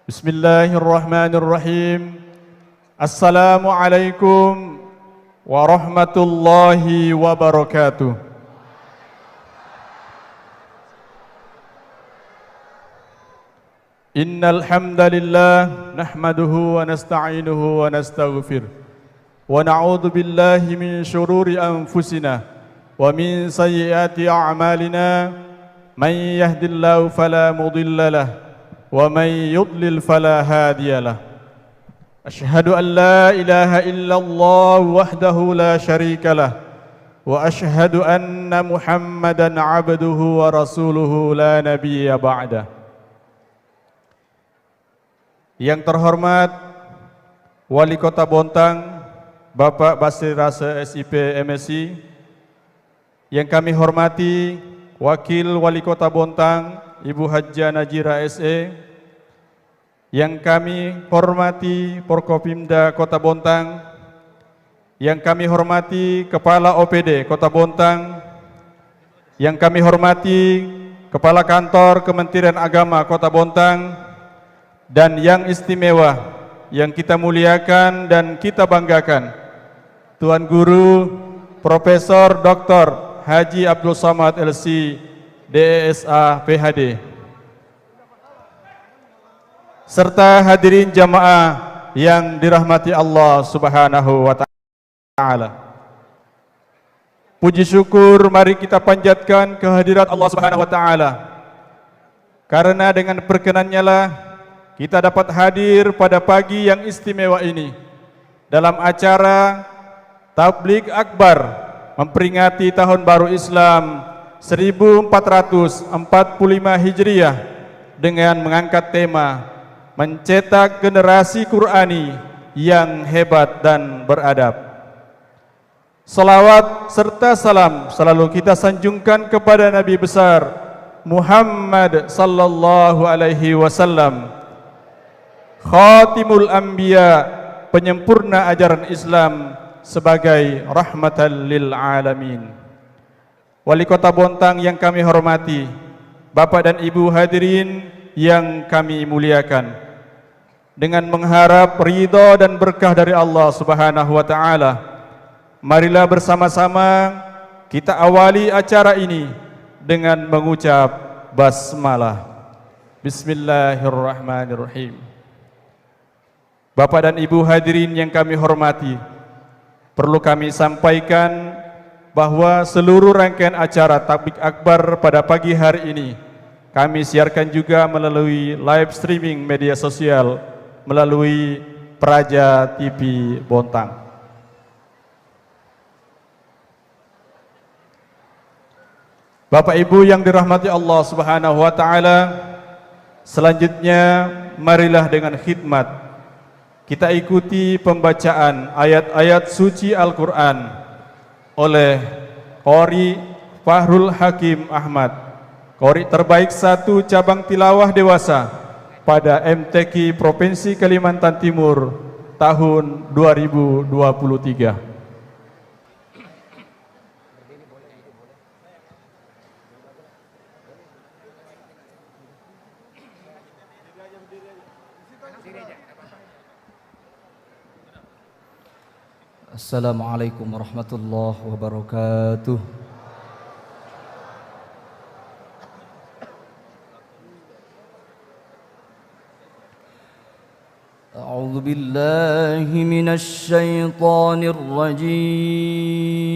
Bismillahirrahmanirrahim. Assalamualaikum warahmatullahi wabarakatuh. Innal hamdalillah nahmaduhu wa nasta'inuhu wa nastaghfir wa na'udzu billahi min shururi anfusina wa min sayyiati a'malina. Man yahdihillahu fala mudilla lahu wa man yudlil fala hadiya lahu. Asyhadu an la ilaha illallah wahdahu la syarika lah wa asyhadu anna Muhammadan abduhu wa rasuluhu la nabiyya ba'dah. Yang terhormat Wali Kota Bontang Bapak Basri Rasa SIP MSI, yang kami hormati Wakil Wali Kota Bontang Ibu Hajjah Najira SE, yang kami hormati Forkopimda Kota Bontang, yang kami hormati Kepala OPD Kota Bontang, yang kami hormati Kepala Kantor Kementerian Agama Kota Bontang, dan yang istimewa yang kita muliakan dan kita banggakan, Tuan Guru Profesor Dr. Haji Abdul Somad LC DESA PhD, serta hadirin jamaah yang dirahmati Allah Subhanahu wa taala. Puji syukur mari kita panjatkan kehadirat Allah Subhanahu wa taala, karena dengan perkenannya lah kita dapat hadir pada pagi yang istimewa ini dalam acara Tabligh Akbar memperingati Tahun Baru Islam 1445 Hijriah dengan mengangkat tema mencetak generasi Qur'ani yang hebat dan beradab. Salawat serta salam selalu kita sanjungkan kepada Nabi besar Muhammad sallallahu alaihi wasallam, Khatimul Anbiya, penyempurna ajaran Islam sebagai rahmatan lil alamin. Wali Kota Bontang yang kami hormati, Bapak dan Ibu hadirin yang kami muliakan, dengan mengharap ridha dan berkah dari Allah Subhanahu wa taala, marilah bersama-sama kita awali acara ini dengan mengucap basmalah. Bismillahirrahmanirrahim. Bapak dan Ibu hadirin yang kami hormati, perlu kami sampaikan bahwa seluruh rangkaian acara Tabligh Akbar pada pagi hari ini kami siarkan juga melalui live streaming media sosial melalui Praja TV Bontang. Bapak Ibu yang dirahmati Allah Subhanahu wa taala, selanjutnya marilah dengan khidmat kita ikuti pembacaan ayat-ayat suci Al-Quran oleh Qori Fahrul Hakim Ahmad, Qori terbaik 1 cabang tilawah dewasa pada MTQ Provinsi Kalimantan Timur tahun 2023. Assalamualaikum warahmatullahi wabarakatuh. A'udzu billahi minasy syaithanir rajim.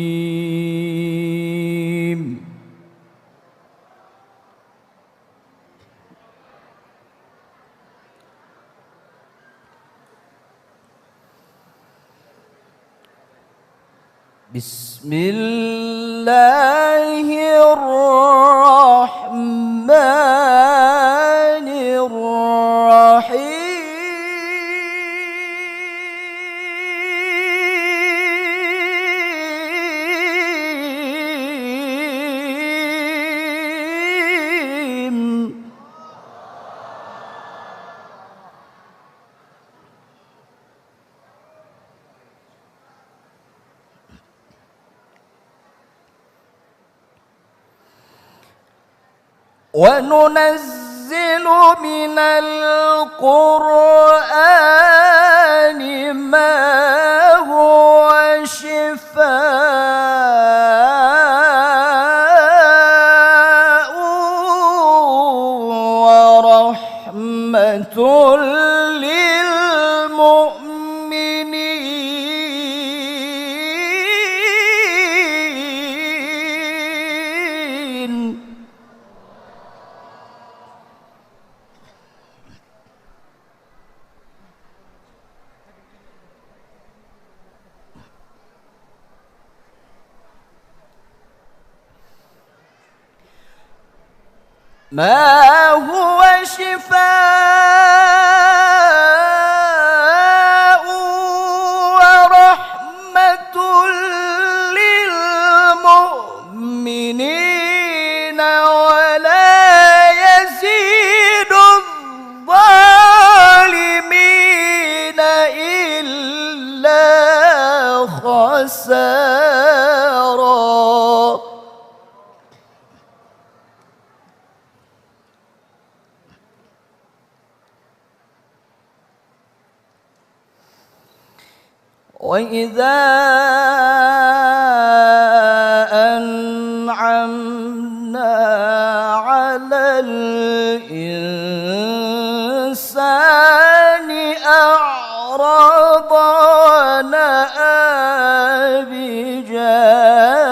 Bismillahirrahmanirrahim. وننزل من القرآن ما هو شفاء ورحمة للمؤمنين. ما هو شفاء ورحمة للمؤمنين ولا يزيد الظالمين إلا خسارا. وإذا أنعمنا على الإنسان أعرض ونأى بجانبه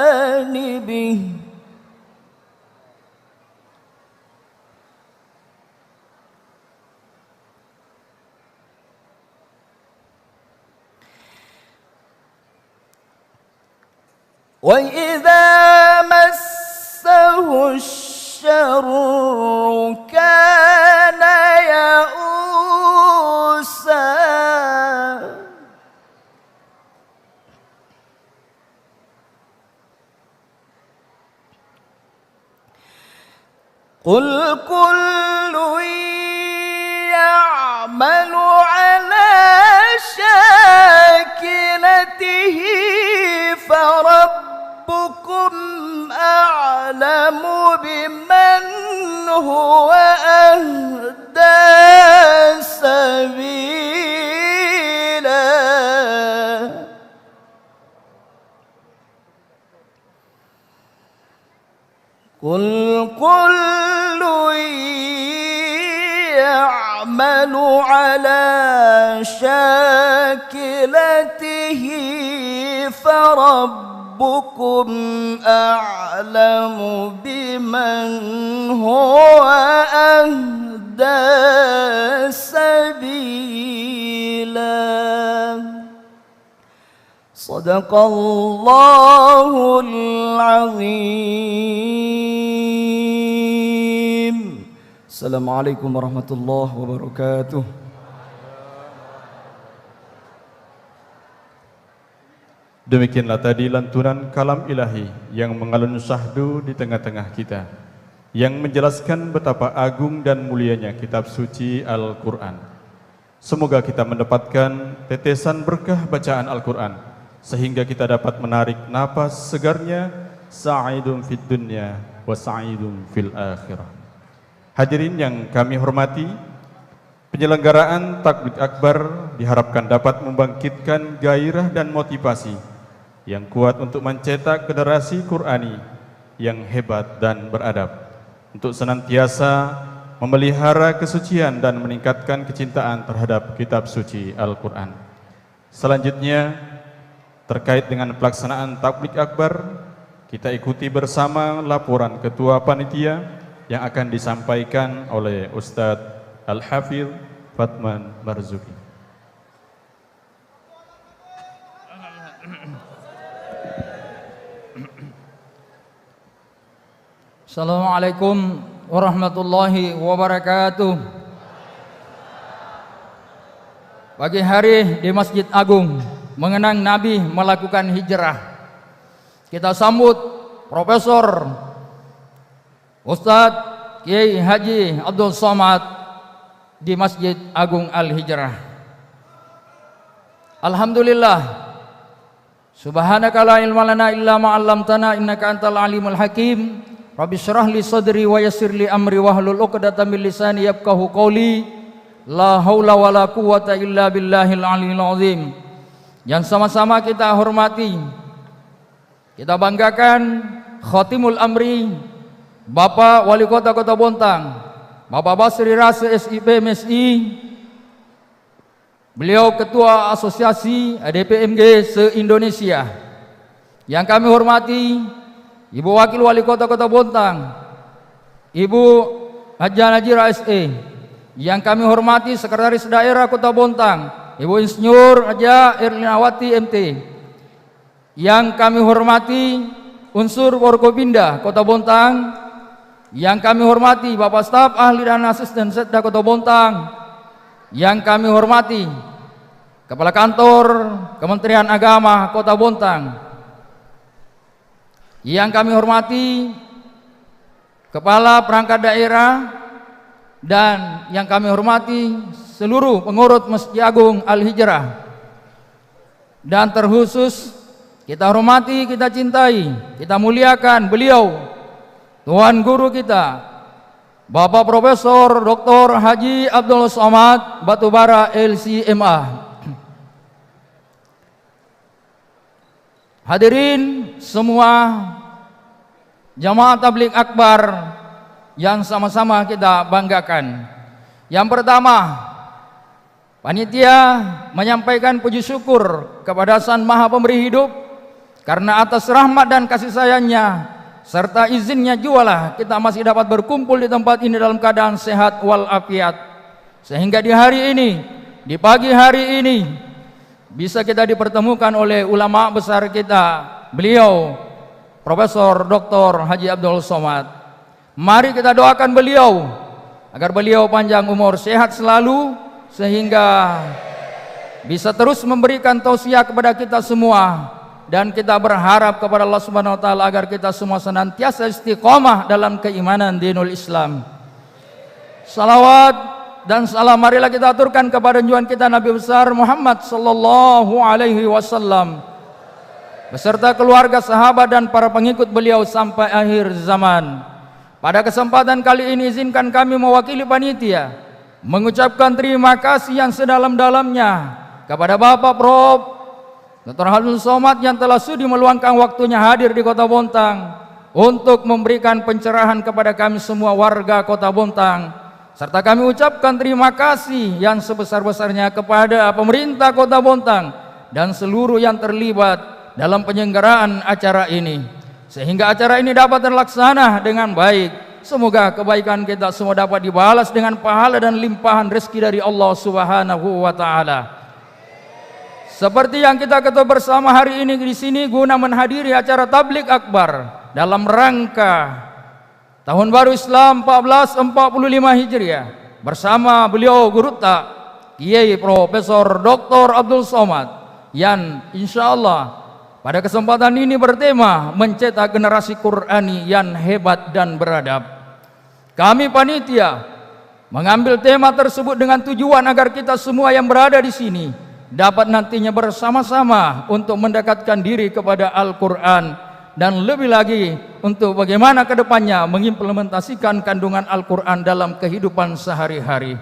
وإذا مسه الشر كان يئوسا. قل كل يعمل على شاكلته فربكم أعلم بمن هو أهدى سبيلا. قل كل يعمل على شاكلته فربكم أعلم بمن هو أهدى سبيلا. صدق الله العظيم. السلام عليكم ورحمة الله وبركاته. Demikianlah tadi lantunan kalam ilahi yang mengalun syahdu di tengah-tengah kita, yang menjelaskan betapa agung dan mulianya kitab suci Al-Quran. Semoga kita mendapatkan tetesan berkah bacaan Al-Quran, sehingga kita dapat menarik napas segarnya, sa'idun fid dunya wa sa'idun fil akhirah. Hadirin yang kami hormati, penyelenggaraan Takbir Akbar diharapkan dapat membangkitkan gairah dan motivasi yang kuat untuk mencetak generasi Qurani yang hebat dan beradab, untuk senantiasa memelihara kesucian dan meningkatkan kecintaan terhadap kitab suci Al-Quran. Selanjutnya, terkait dengan pelaksanaan Takbir Akbar, kita ikuti bersama laporan Ketua Panitia yang akan disampaikan oleh Ustadz Al-Hafidh Fatman Marzuki. Assalamualaikum warahmatullahi wabarakatuh. Pagi hari di Masjid Agung mengenang Nabi melakukan hijrah, kita sambut Profesor Ustadz Kiai Haji Abdul Somad di Masjid Agung Al-Hijrah. Alhamdulillah, subhanaka la ilma lana illa ma 'allamtana innaka antal alimul hakim. Rabbi syrah li sadri wa yassir li amri wahlul 'uqdatam min lisani yafqahu qawli. La haula wala quwwata illa billahil aliyil azim. Yang sama-sama kita hormati, kita banggakan Khatimul Amri Bapak Wali Kota Kota Bontang, Bapak Basri Rasa SIP MSI. Beliau Ketua Asosiasi ADPMG se-Indonesia. Yang kami hormati Ibu Wakil Wali Kota Kota Bontang, Ibu Haja Najira SE. Yang kami hormati Sekretaris Daerah Kota Bontang, Ibu Insinyur Haja Erlinawati MT. Yang kami hormati unsur Forkopimda Kota Bontang. Yang kami hormati Bapak Staf Ahli dan Asisten Setda Kota Bontang. Yang kami hormati Kepala Kantor Kementerian Agama Kota Bontang. Yang kami hormati Kepala Perangkat Daerah. Dan yang kami hormati seluruh pengurus Masjid Agung Al-Hijrah. Dan terkhusus kita hormati, kita cintai, kita muliakan beliau, Tuan Guru kita, Bapak Profesor Dr. Haji Abdul Somad Batubara LCMA. Hadirin semua jamaah tabligh akbar yang sama-sama kita banggakan. Yang pertama, panitia menyampaikan puji syukur kepada Sang Maha Pemberi Hidup karena atas rahmat dan kasih sayangnya serta izinnya jualah kita masih dapat berkumpul di tempat ini dalam keadaan sehat walafiat. Sehingga di hari ini, di pagi hari ini, bisa kita dipertemukan oleh ulama besar kita, beliau Profesor Dr. Haji Abdul Somad. Mari kita doakan beliau agar beliau panjang umur, sehat selalu, sehingga bisa terus memberikan tausiah kepada kita semua. Dan kita berharap kepada Allah Subhanahu wa taala agar kita semua senantiasa istiqomah dalam keimanan dinul Islam. Salawat dan salam marilah kita aturkan kepada junjungan kita Nabi besar Muhammad sallallahu alaihi wasallam beserta keluarga, sahabat dan para pengikut beliau sampai akhir zaman. Pada kesempatan kali ini izinkan kami mewakili panitia mengucapkan terima kasih yang sedalam-dalamnya kepada Bapak Prof. Dr. Abdul Somad yang telah sudi meluangkan waktunya hadir di Kota Bontang untuk memberikan pencerahan kepada kami semua warga Kota Bontang. Serta kami ucapkan terima kasih yang sebesar-besarnya kepada pemerintah Kota Bontang dan seluruh yang terlibat dalam penyelenggaraan acara ini, sehingga acara ini dapat terlaksana dengan baik. Semoga kebaikan kita semua dapat dibalas dengan pahala dan limpahan rezeki dari Allah Subhanahu wa taala. Seperti yang kita ketahui bersama hari ini di sini guna menghadiri acara tabligh akbar dalam rangka Tahun Baru Islam 1445 Hijriah bersama beliau Guru Kiai Profesor Dr. Abdul Somad yang insyaallah pada kesempatan ini bertema mencetak generasi Qur'ani yang hebat dan beradab. Kami panitia mengambil tema tersebut dengan tujuan agar kita semua yang berada di sini dapat nantinya bersama-sama untuk mendekatkan diri kepada Al-Quran dan lebih lagi untuk bagaimana ke depannya mengimplementasikan kandungan Al-Quran dalam kehidupan sehari-hari.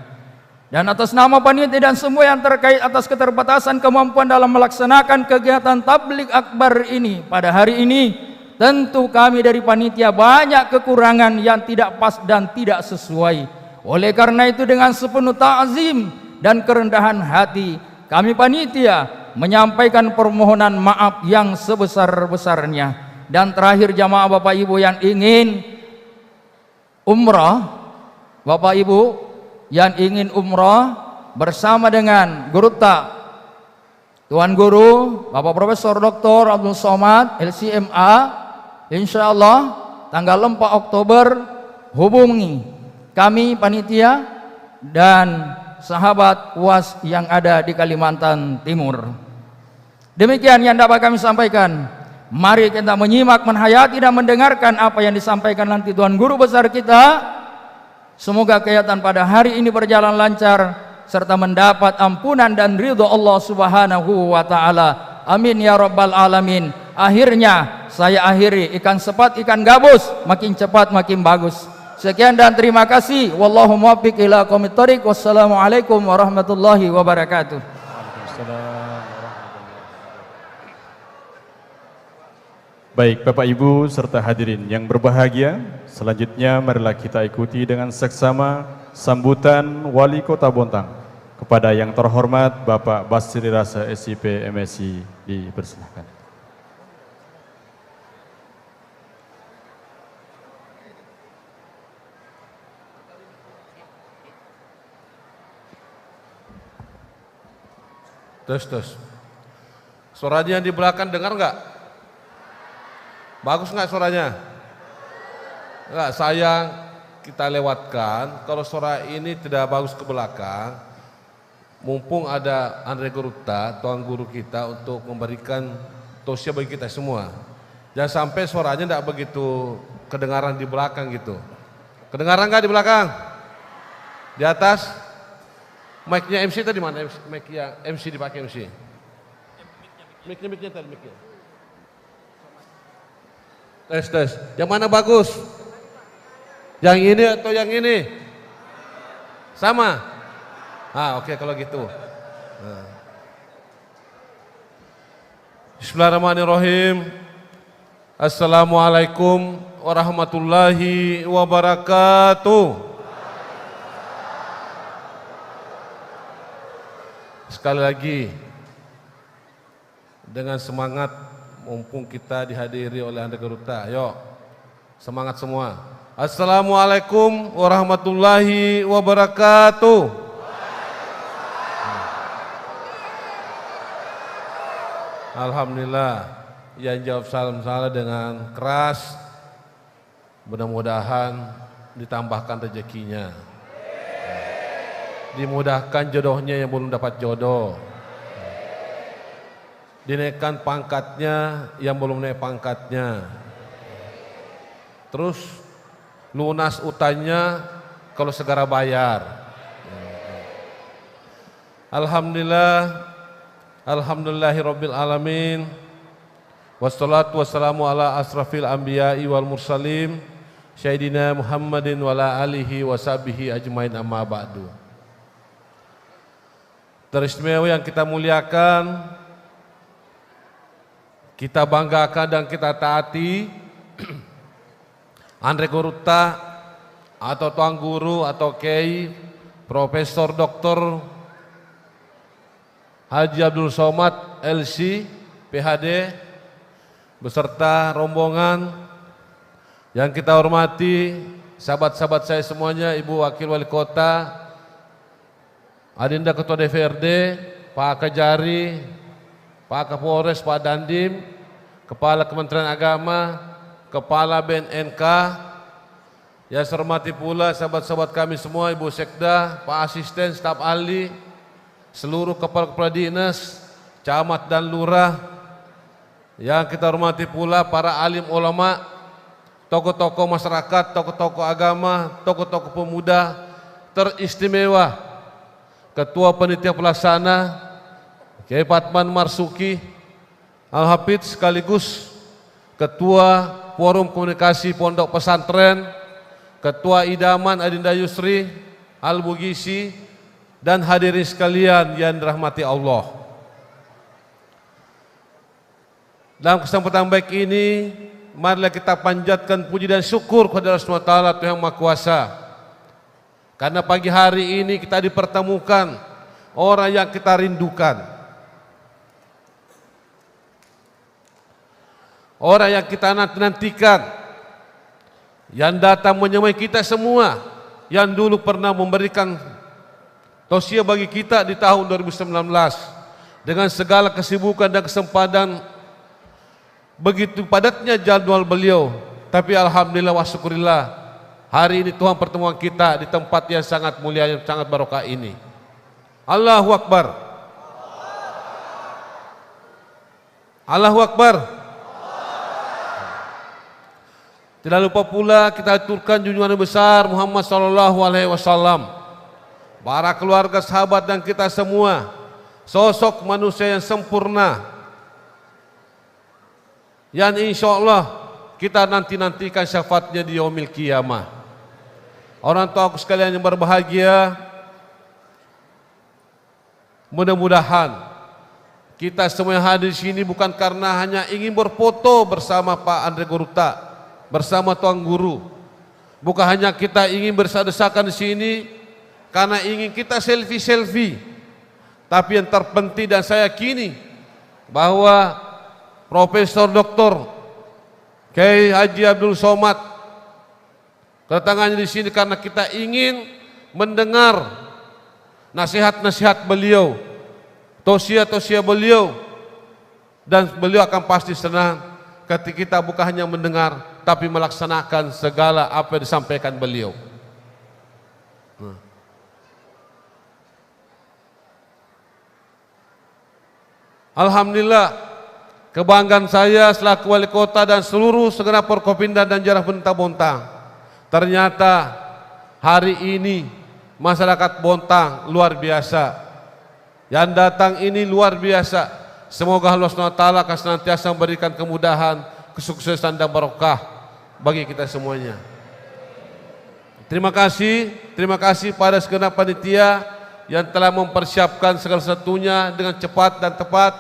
Dan atas nama panitia dan semua yang terkait atas keterbatasan kemampuan dalam melaksanakan kegiatan tabligh akbar ini pada hari ini, tentu kami dari panitia banyak kekurangan yang tidak pas dan tidak sesuai. Oleh karena itu dengan sepenuh ta'zim dan kerendahan hati, kami panitia menyampaikan permohonan maaf yang sebesar-besarnya. Dan terakhir jamaah Bapak Ibu yang ingin umrah, Bapak Ibu yang ingin umrah bersama dengan Guru Tuan Guru Bapak Profesor Dr. Abdul Somad LCMA, insya Allah tanggal 4 Oktober hubungi kami panitia dan sahabat UAS yang ada di Kalimantan Timur. Demikian yang dapat kami sampaikan. Mari kita menyimak, menghayati dan mendengarkan apa yang disampaikan nanti Tuan Guru besar kita. Semoga kegiatan pada hari ini berjalan lancar serta mendapat ampunan dan ridho Allah Subhanahu wa taala. Amin ya rabbal alamin. Akhirnya saya akhiri, ikan sepat, ikan gabus, makin cepat makin bagus. Sekian dan terima kasih. Wallahu muwaffiq ila aqwamit thoriq. Wassalamualaikum warahmatullahi wabarakatuh. Baik Bapak Ibu serta hadirin yang berbahagia, selanjutnya marilah kita ikuti dengan seksama sambutan Wali Kota Bontang kepada yang terhormat Bapak Basri Rasa SIP MSI. Dipersilakan. Tes. Suaranya di belakang dengar nggak? Bagus nggak suaranya? Nggak, sayang kita lewatkan. Kalau suara ini tidak bagus ke belakang, mumpung ada Andre Guruta, tuan guru kita, untuk memberikan tausiah bagi kita semua. Jangan sampai suaranya tidak begitu kedengaran di belakang gitu. Kedengaran nggak di belakang? Di atas? Mic-nya MC tadi mana? Mic yang MC dipakai MC. Mic-nya tadi mic-nya. Tes. Yang mana bagus? Yang ini atau yang ini? Sama? Oke, kalau gitu. Bismillahirrahmanirrahim. Assalamualaikum warahmatullahi wabarakatuh. Sekali lagi, dengan semangat, mumpung kita dihadiri oleh Andre Guruta, ayo semangat semua. Assalamualaikum warahmatullahi wabarakatuh. Alhamdulillah, yang jawab salam dengan keras, mudah-mudahan ditambahkan rezekinya. Dimudahkan jodohnya yang belum dapat jodoh, dinaikkan pangkatnya yang belum naik pangkatnya, terus lunas utangnya kalau segera bayar. Alhamdulillahirabbil alamin, wassalatu wassalamu ala asrafil anbiya'i wal mursalin sayyidina Muhammadin wa ala alihi wa sahbihi ajmain, amma ba'du. Teristimewa yang kita muliakan, kita banggakan dan kita taati, Andre Guruta atau tuan guru atau kiai Profesor Dr. Haji Abdul Somad LC PhD beserta rombongan yang kita hormati, sahabat-sahabat saya semuanya, Ibu Wakil Wali Kota, Adinda Ketua DPRD, Pak Kajari, Pak Kapolres, Pak Dandim, Kepala Kementerian Agama, Kepala BNNK, yang saya hormati pula sahabat-sahabat kami semua, Ibu Sekda, Pak Asisten, Staf Ahli, seluruh kepala-kepala dinas, camat dan lurah, yang kita hormati pula para alim ulama, tokoh-tokoh masyarakat, tokoh-tokoh agama, tokoh-tokoh pemuda, teristimewa Ketua Panitia Pelaksana Kiai Patman Marsuki Al-Hafidz sekaligus Ketua Forum Komunikasi Pondok Pesantren, Ketua Idaman Adinda Yusri Al-Bugisi, dan hadirin sekalian yang dirahmati Allah. Dalam kesempatan baik ini, marilah kita panjatkan puji dan syukur kepada Allah Subhanahu wa taala, Tuhan Maha Kuasa. Karena pagi hari ini kita dipertemukan orang yang kita rindukan, orang yang kita nantikan, yang datang menyemai kita semua, yang dulu pernah memberikan tausiah bagi kita di tahun 2019 dengan segala kesibukan dan kesempatan. Begitu padatnya jadwal beliau, tapi alhamdulillah wa syukurillah, hari ini Tuhan pertemuan kita di tempat yang sangat mulia, yang sangat barokah ini. Allahu Akbar. Allahu Akbar. Tidak lupa pula kita aturkan junjungan besar Muhammad sallallahu alaihi wasallam, para keluarga, sahabat dan kita semua, sosok manusia yang sempurna, yang insya Allah kita nantikan syafaatnya di yaumil qiyamah. Orang tua aku sekalian yang berbahagia, mudah-mudahan kita semua yang hadir di sini bukan karena hanya ingin berfoto bersama Pak Andre Goruta, bersama Tuan Guru. Bukan hanya kita ingin berdesak-desakan di sini karena ingin kita selfie-selfie. Tapi yang terpenting dan saya yakini bahwa Profesor Dr. Kiai Haji Abdul Somad kedatangannya di sini karena kita ingin mendengar nasihat-nasihat beliau, tausiah-tausiah beliau, dan beliau akan pasti senang ketika kita bukan hanya mendengar tapi melaksanakan segala apa yang disampaikan beliau. Alhamdulillah, kebanggaan saya selaku wali kota dan seluruh segenap Forkopimda dan Jarah Pemerintah Bontang. Ternyata hari ini masyarakat Bontang luar biasa. Yang datang ini luar biasa. Semoga Allah SWT akan senantiasa memberikan kemudahan, kesuksesan dan barokah bagi kita semuanya. Terima kasih pada segenap panitia yang telah mempersiapkan segala sesuatunya dengan cepat dan tepat.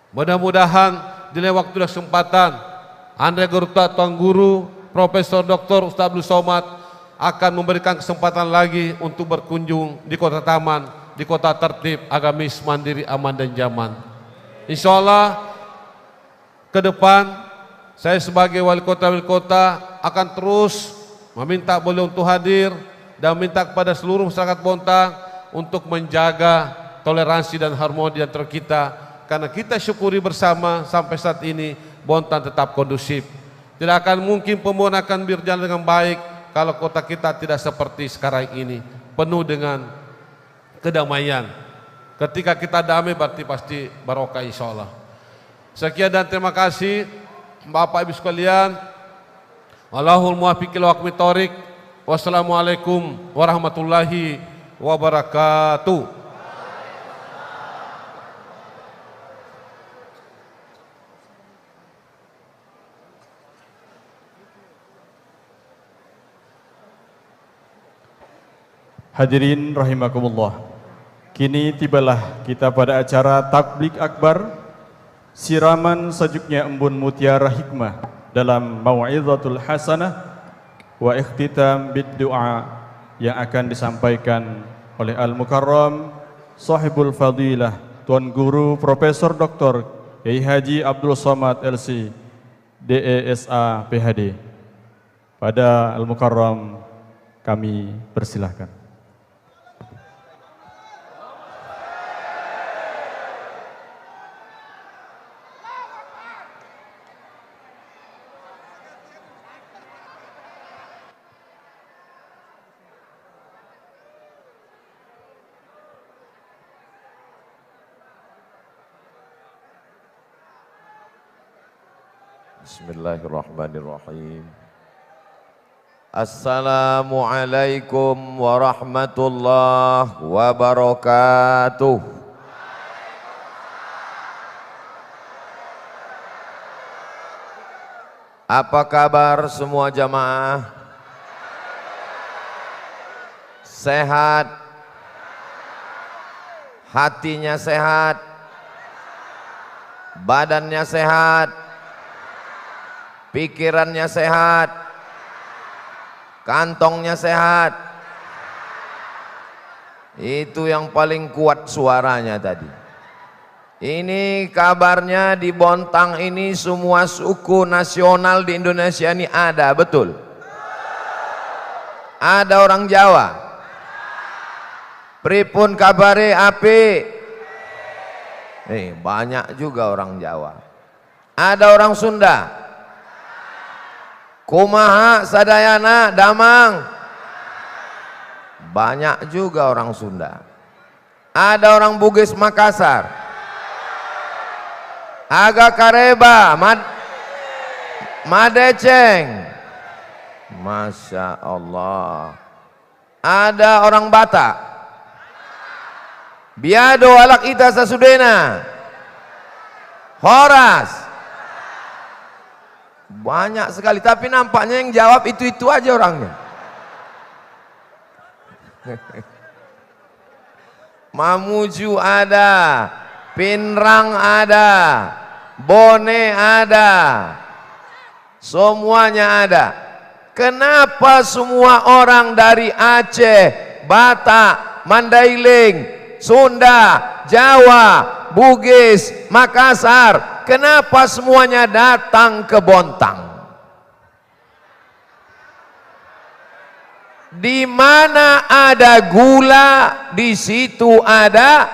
Mudah-mudahan di lain waktu dan kesempatan Andre Goruta, Tuan Guru, Profesor Dr. Ustaz Abdul Somad akan memberikan kesempatan lagi untuk berkunjung di Kota Taman, di kota tertib, agamis, mandiri, aman dan nyaman. Insya Allah ke depan saya sebagai wali kota akan terus meminta beliau untuk hadir dan minta kepada seluruh masyarakat Bontang untuk menjaga toleransi dan harmoni antara kita, karena kita syukuri bersama sampai saat ini Bontang tetap kondusif. Tidak akan mungkin pembangunan akan berjalan dengan baik kalau kota kita tidak seperti sekarang ini, penuh dengan kedamaian. Ketika kita damai berarti pasti barokah insya Allah. Sekian dan terima kasih Bapak Ibu sekalian. Allahul muwaffiq ila aqwamit thoriq. Wassalamualaikum warahmatullahi wabarakatuh. Hadirin rahimakumullah. Kini tibalah kita pada acara Tabligh Akbar, siraman sejuknya embun mutiara hikmah dalam mau'izatul hasanah wa ikhtitam bid du'a yang akan disampaikan oleh Al-Mukarram Sahibul Fadilah Tuan Guru Profesor Dr. Kiai Haji Abdul Somad LC DESA PhD. Pada Al-Mukarram kami persilahkan. Bismillahirrahmanirrahim. Assalamualaikum warahmatullahi wabarakatuh. Apa kabar semua jamaah? Sehat? Hatinya sehat? Badannya sehat? Pikirannya sehat, kantongnya sehat. Itu yang paling kuat suaranya tadi. Ini kabarnya di Bontang ini semua suku nasional di Indonesia ini ada, betul? Ada orang Jawa. Pripun kabare api? Banyak juga orang Jawa. Ada orang Sunda. Kumaha, Sadayana, Damang. Banyak juga orang Sunda. Ada orang Bugis Makassar. Aga Kareba, Madeceng. Masya Allah. Ada orang Batak. Biado alak ita sasudena. Horas. Banyak sekali, tapi nampaknya yang jawab itu-itu aja orangnya. Mamuju ada, Pinrang ada, Bone ada, semuanya ada. Kenapa semua orang dari Aceh, Batak, Mandailing, Sunda, Jawa, Bugis, Makassar, kenapa semuanya datang ke Bontang? Di mana ada gula, di situ ada.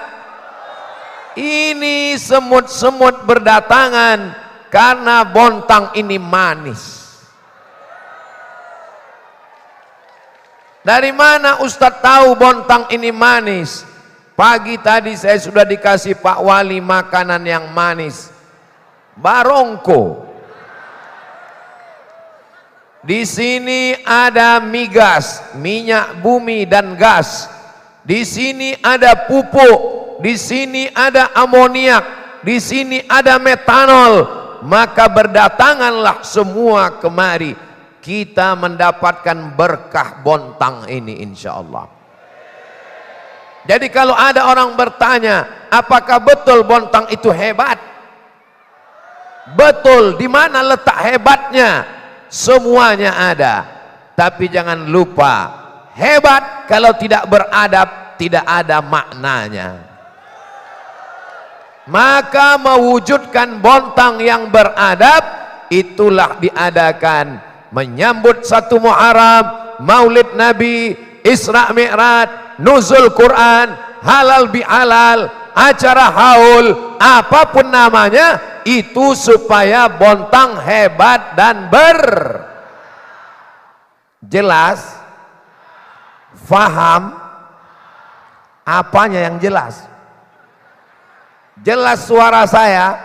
Ini semut-semut berdatangan karena Bontang ini manis. Dari mana Ustadz tahu Bontang ini manis? Pagi tadi saya sudah dikasih Pak Wali makanan yang manis, barongko. Di sini ada migas, minyak bumi dan gas. Di sini ada pupuk. Di sini ada amoniak, di sini ada metanol. Maka berdatanganlah semua kemari. Kita mendapatkan berkah Bontang ini insya Allah. Jadi kalau ada orang bertanya, apakah betul Bontang itu hebat? Betul. Di mana letak hebatnya? Semuanya ada. Tapi jangan lupa, hebat kalau tidak beradab tidak ada maknanya. Maka mewujudkan Bontang yang beradab, itulah diadakan menyambut 1 Muharram, Maulid Nabi, Isra Mi'raj, Nuzul Quran, halal bihalal, acara haul, apapun namanya, itu supaya Bontang hebat dan jelas. Faham? Apanya yang jelas? Jelas suara saya?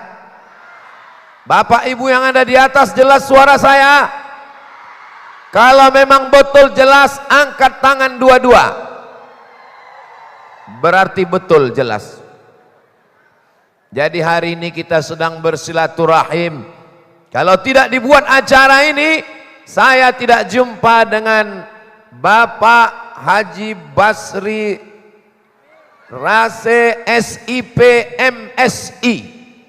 Bapak Ibu yang ada di atas, jelas suara saya? Kalau memang betul jelas, angkat tangan dua-dua. Berarti betul jelas. Jadi hari ini kita sedang bersilaturahim. Kalau tidak dibuat acara ini, saya tidak jumpa dengan Bapak Haji Basri Rase SIP MSI.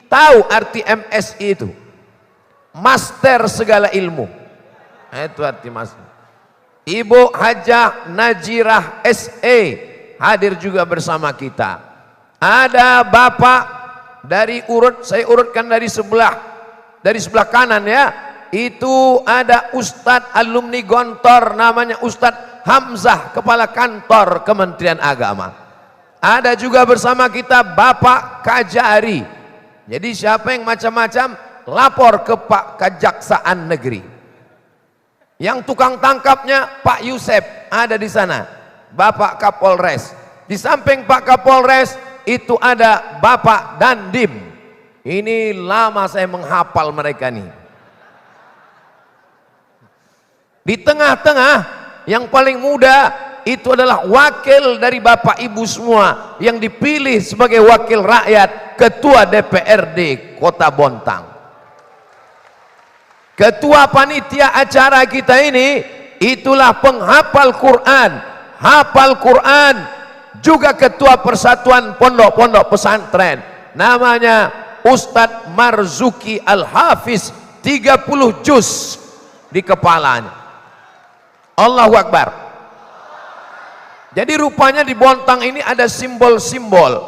Tahu arti MSI itu? Master segala ilmu. Itu arti master. Ibu Hajah Najirah SE hadir juga bersama kita. Ada Bapak dari saya urutkan dari sebelah kanan ya. Itu ada Ustadz alumni Gontor, namanya Ustadz Hamzah, Kepala Kantor Kementerian Agama. Ada juga bersama kita Bapak Kajari. Jadi siapa yang macam-macam, lapor ke Pak Kejaksaan Negeri. Yang tukang tangkapnya Pak Yusef ada di sana, Bapak Kapolres. Di samping Pak Kapolres itu ada Bapak Dandim. Ini lama saya menghafal mereka nih. Di tengah-tengah yang paling muda itu adalah wakil dari Bapak Ibu semua yang dipilih sebagai wakil rakyat, Ketua DPRD Kota Bontang. Ketua panitia acara kita ini itulah penghafal Quran, hafal Quran, juga Ketua Persatuan Pondok-Pondok Pesantren, namanya Ustadz Marzuki Al-Hafiz, 30 juz di kepalanya. Allahu Akbar. Jadi rupanya di Bontang ini ada simbol-simbol,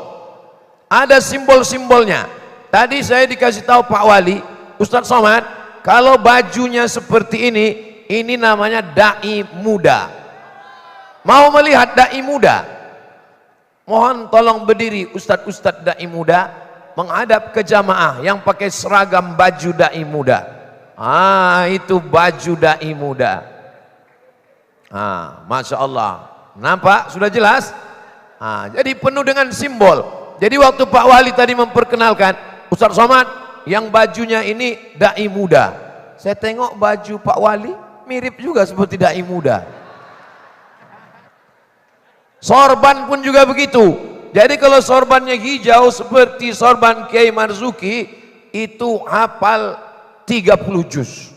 ada simbol-simbolnya. Tadi saya dikasih tahu Pak Wali, Ustadz Somad, kalau bajunya seperti ini namanya dai muda. Mau melihat dai muda? Mohon tolong berdiri Ustadz-Ustadz dai muda menghadap ke jamaah yang pakai seragam baju dai muda. Itu baju dai muda. Masya Allah. Nampak? Sudah jelas? Jadi penuh dengan simbol. Jadi waktu Pak Wali tadi memperkenalkan Ustadz Somad yang bajunya ini dai muda, saya tengok baju Pak Wali mirip juga seperti dai muda. Sorban pun juga begitu. Jadi kalau sorbannya hijau seperti sorban Kiai Marzuki, itu hafal 30 juz.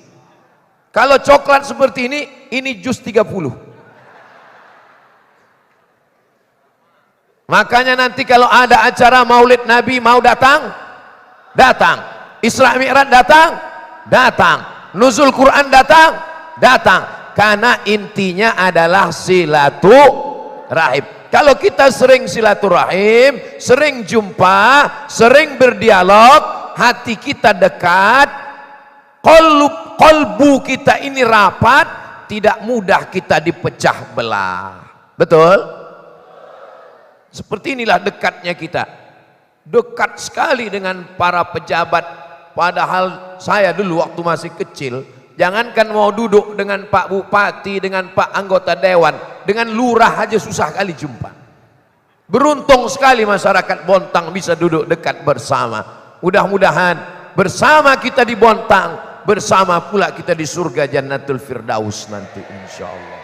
Kalau coklat seperti ini jus 30. Makanya nanti kalau ada acara Maulid Nabi mau datang, datang. Isra Mi'raj datang, datang. Nuzul Quran datang, datang. Karena intinya adalah silaturahim. Kalau kita sering silaturahim, sering jumpa, sering berdialog, hati kita dekat, kolbu kita ini rapat, tidak mudah kita dipecah belah. Betul? Seperti inilah dekatnya kita. Dekat sekali dengan para pejabat. Padahal saya dulu waktu masih kecil, jangankan mau duduk dengan Pak Bupati, dengan Pak anggota dewan, dengan lurah aja susah kali jumpa. Beruntung sekali masyarakat Bontang bisa duduk dekat bersama. Mudah-mudahan bersama kita di Bontang, bersama pula kita di surga Jannatul Firdaus nanti insyaallah.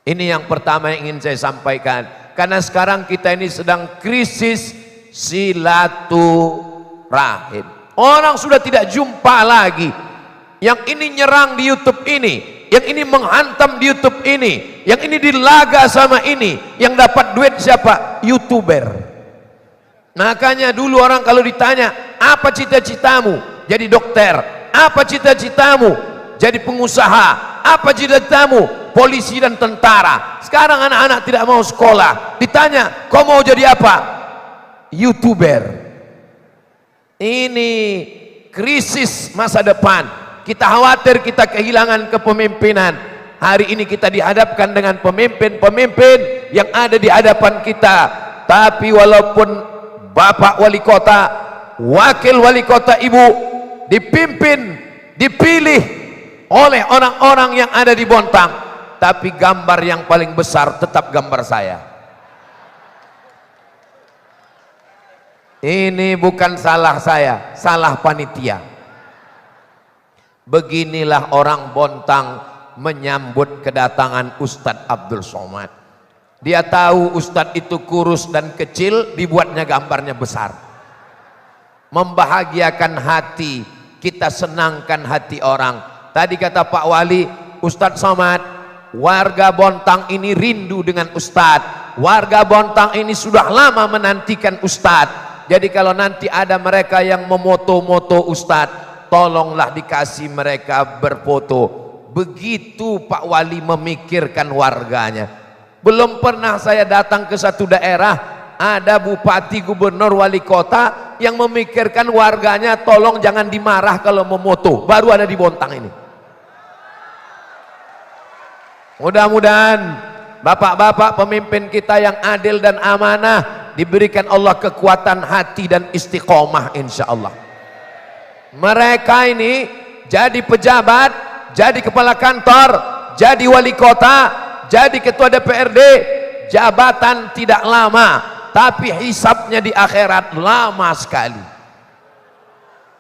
Ini yang pertama yang ingin saya sampaikan. Karena sekarang kita ini sedang krisis silaturahim. Orang sudah tidak jumpa lagi. Yang ini nyerang di YouTube ini, yang ini menghantam di YouTube ini, yang ini dilaga sama ini, yang dapat duit siapa? YouTuber. Makanya dulu orang kalau ditanya, apa cita-citamu? Jadi dokter. Apa cita-citamu? Jadi pengusaha. Apa cita-citamu? Polisi dan tentara. Sekarang anak-anak tidak mau sekolah. Ditanya, kau mau jadi apa? YouTuber. Ini krisis masa depan. Kita khawatir kita kehilangan kepemimpinan. Hari ini kita dihadapkan dengan pemimpin-pemimpin yang ada di hadapan kita. Tapi walaupun Bapak Wali Kota, Wakil Wali Kota Ibu dipimpin, dipilih oleh orang-orang yang ada di Bontang, tapi gambar yang paling besar tetap gambar saya. Ini bukan salah saya, salah panitia. Beginilah orang Bontang menyambut kedatangan Ustadz Abdul Somad. Dia tahu Ustadz itu kurus dan kecil, dibuatnya gambarnya besar. Membahagiakan hati, kita senangkan hati orang. Tadi kata Pak Wali, Ustadz Somad, warga Bontang ini rindu dengan Ustadz. Warga Bontang ini sudah lama menantikan Ustadz. Jadi kalau nanti ada mereka yang memoto-moto Ustadz, tolonglah dikasih mereka berfoto. Begitu Pak Wali memikirkan warganya. Belum pernah saya datang ke satu daerah, ada bupati, gubernur, wali kota yang memikirkan warganya, tolong jangan dimarah kalau memoto. Baru ada di Bontang ini. Mudah-mudahan bapak-bapak pemimpin kita yang adil dan amanah diberikan Allah kekuatan hati dan istiqomah insyaallah. Mereka ini jadi pejabat, jadi kepala kantor, jadi wali kota, jadi ketua DPRD, jabatan tidak lama, tapi hisabnya di akhirat lama sekali.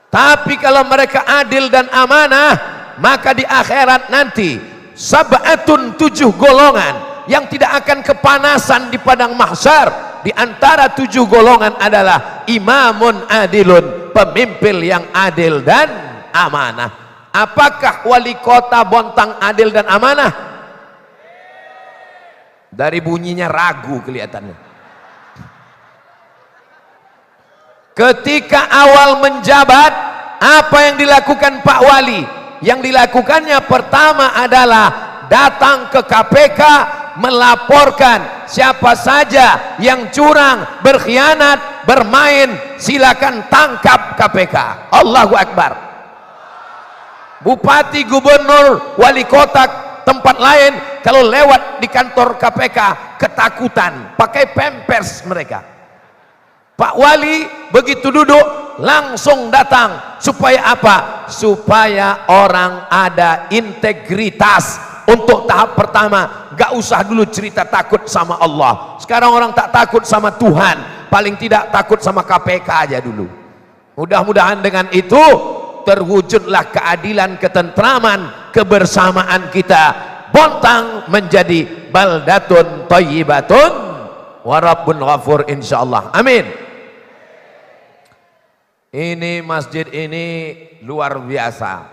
Tapi kalau mereka adil dan amanah, maka di akhirat nanti sab'atun, 7 golongan yang tidak akan kepanasan di padang mahsyar. Di antara 7 golongan adalah imamun adilun, pemimpin yang adil dan amanah. Apakah wali kota Bontang adil dan amanah? Dari bunyinya ragu kelihatannya. Ketika awal menjabat, apa yang dilakukan Pak Wali? Yang dilakukannya pertama adalah datang ke KPK, melaporkan siapa saja yang curang, berkhianat, bermain, silakan tangkap KPK. Allahu Akbar. Bupati, gubernur, wali kota tempat lain kalau lewat di kantor KPK ketakutan, pakai pampers mereka. Pak Wali begitu duduk langsung datang. Supaya apa? Supaya orang ada integritas. Untuk tahap pertama, gak usah dulu cerita takut sama Allah. Sekarang orang tak takut sama Tuhan, paling tidak takut sama KPK aja dulu. Mudah-mudahan dengan itu terwujudlah keadilan, ketentraman, kebersamaan kita. Bontang menjadi baldatun thayyibatun wa rabbun ghafur insyaallah. Amin. Ini masjid ini luar biasa.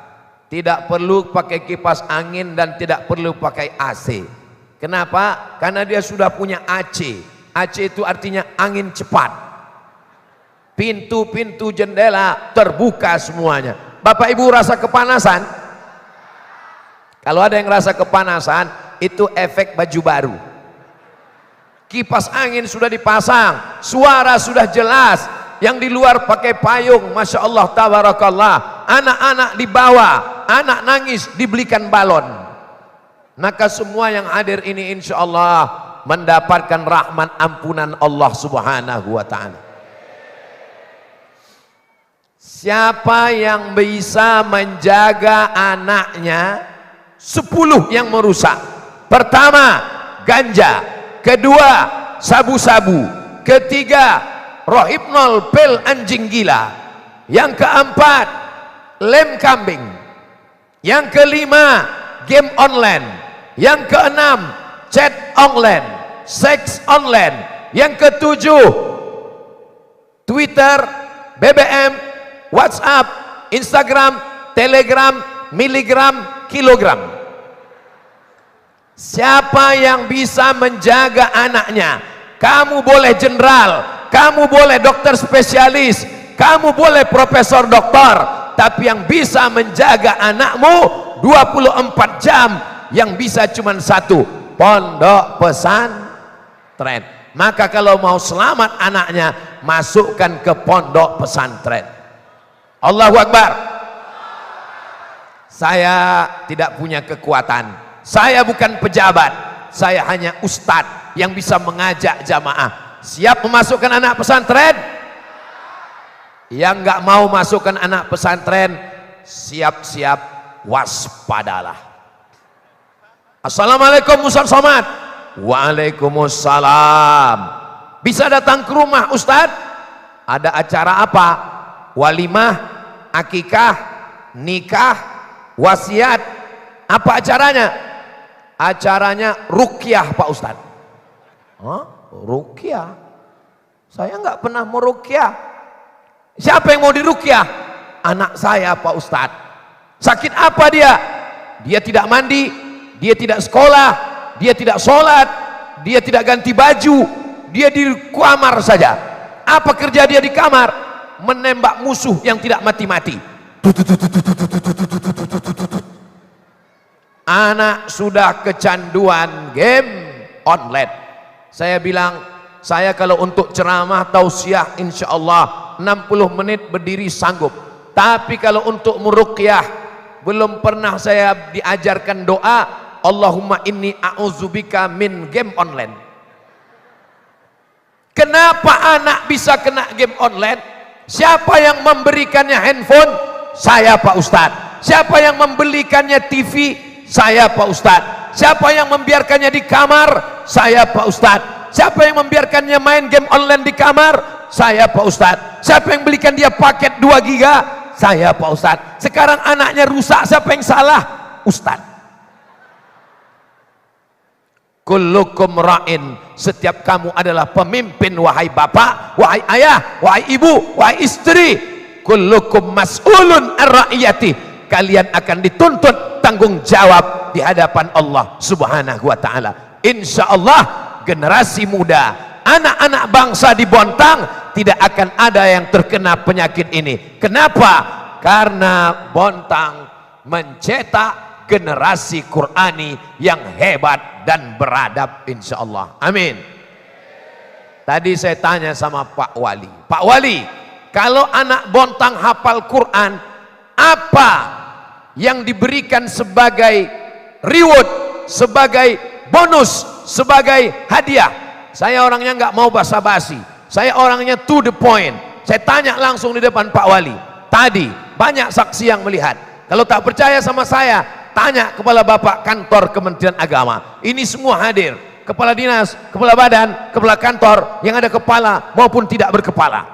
Tidak perlu pakai kipas angin dan tidak perlu pakai AC. Kenapa? Karena dia sudah punya AC. AC itu artinya angin cepat. Pintu-pintu jendela terbuka semuanya. Bapak Ibu rasa kepanasan? Kalau ada yang rasa kepanasan, itu efek baju baru. Kipas angin sudah dipasang, suara sudah jelas. Yang di luar pakai payung, Masya Allah, tabarakallah. Anak-anak dibawa, anak nangis dibelikan balon. Maka semua yang hadir ini insya Allah mendapatkan rahmat ampunan Allah Subhanahu wa ta'ala. Siapa yang bisa menjaga anaknya? 10 yang merusak. Pertama, ganja. Kedua, sabu-sabu. Ketiga, rohipnol, pil anjing gila. Yang keempat, lem kambing. Yang kelima, game online. Yang keenam, chat online, seks online. Yang ketujuh, Twitter, BBM, WhatsApp, Instagram, Telegram, miligram, kilogram. Siapa yang bisa menjaga anaknya? Kamu boleh jenderal, kamu boleh dokter spesialis, kamu boleh profesor doktor, tapi yang bisa menjaga anakmu 24 jam, yang bisa cuma satu, pondok pesantren. Maka kalau mau selamat anaknya, masukkan ke pondok pesantren. Allahu Akbar. Saya tidak punya kekuatan. Saya bukan pejabat, saya hanya ustadz yang bisa mengajak jamaah. Siap memasukkan anak pesantren? Yang nggak mau masukkan anak pesantren, siap-siap waspadalah. Assalamualaikum Ustaz Somad. Waalaikumsalam. Bisa datang ke rumah Ustadz? Ada acara apa? Walimah, akikah, nikah, wasiat. Apa acaranya? Acaranya ruqyah Pak Ustadz. Hah? Ruqyah? Saya nggak pernah mau ruqyah. Siapa yang mau diruqyah? Anak saya Pak Ustadz. Sakit apa dia? Dia tidak mandi, dia tidak sekolah, dia tidak sholat, dia tidak ganti baju, dia di kamar saja. Apa kerja dia di kamar? Menembak musuh yang tidak mati-mati. Anak sudah kecanduan game online. Saya bilang, saya kalau untuk ceramah tausiah insya Allah 60 menit berdiri sanggup. Tapi kalau untuk meruqyah, belum pernah saya diajarkan doa Allahumma inni a'udzubika min game online. Kenapa anak bisa kena game online? Siapa yang memberikannya handphone? Saya Pak Ustadz. Siapa yang membelikannya TV? Saya Pak Ustadz. Siapa yang membiarkannya di kamar? Saya Pak Ustadz. Siapa yang membiarkannya main game online di kamar? Saya Pak Ustadz. Siapa yang belikan dia paket 2 giga? Saya Pak Ustadz. Sekarang anaknya rusak, siapa yang salah? Ustadz. Kullukum ra'in. Setiap kamu adalah pemimpin, wahai bapak, wahai ayah, wahai ibu, wahai istri. Kullukum mas'ulun ar-ra'iyati. Kalian akan dituntut tanggung jawab di hadapan Allah Subhanahu wa ta'ala. Insya Allah generasi muda, anak-anak bangsa di Bontang tidak akan ada yang terkena penyakit ini. Kenapa? Karena Bontang mencetak generasi Qurani yang hebat dan beradab insya Allah. Amin. Tadi saya tanya sama Pak Wali, Pak Wali, kalau anak Bontang hafal Quran, apa yang diberikan sebagai reward, sebagai bonus, sebagai hadiah? Saya orangnya nggak mau basa-basi, saya orangnya to the point. Saya tanya langsung di depan Pak Wali. Tadi banyak saksi yang melihat. Kalau tak percaya sama saya, tanya kepala bapak kantor Kementerian Agama. Ini semua hadir, kepala dinas, kepala badan, kepala kantor yang ada kepala maupun tidak berkepala.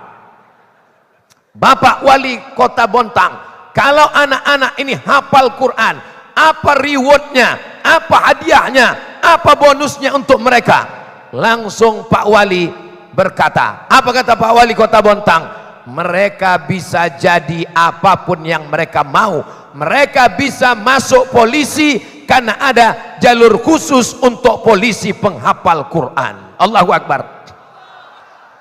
Bapak Wali Kota Bontang, kalau anak-anak ini hafal Quran, apa rewardnya, apa hadiahnya, apa bonusnya untuk mereka? Langsung Pak Wali berkata, apa kata Pak Wali Kota Bontang? Mereka bisa jadi apapun yang mereka mau Mereka bisa masuk polisi karena ada jalur khusus untuk polisi penghafal Quran. Allahu Akbar.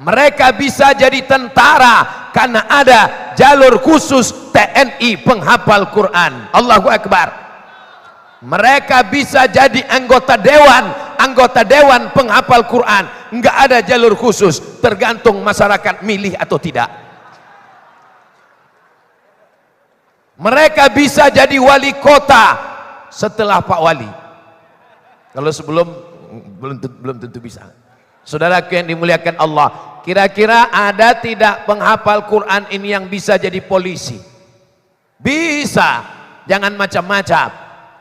Mereka bisa jadi tentara karena ada jalur khusus TNI penghafal Quran. Allahu Akbar. Mereka bisa jadi anggota dewan penghafal Quran. Enggak ada jalur khusus, tergantung masyarakat milih atau tidak. Mereka bisa jadi wali kota setelah Pak Wali. Kalau sebelum belum tentu bisa. Saudaraku yang dimuliakan Allah, kira-kira ada tidak penghafal Quran ini yang bisa jadi polisi? Bisa. Jangan macam-macam.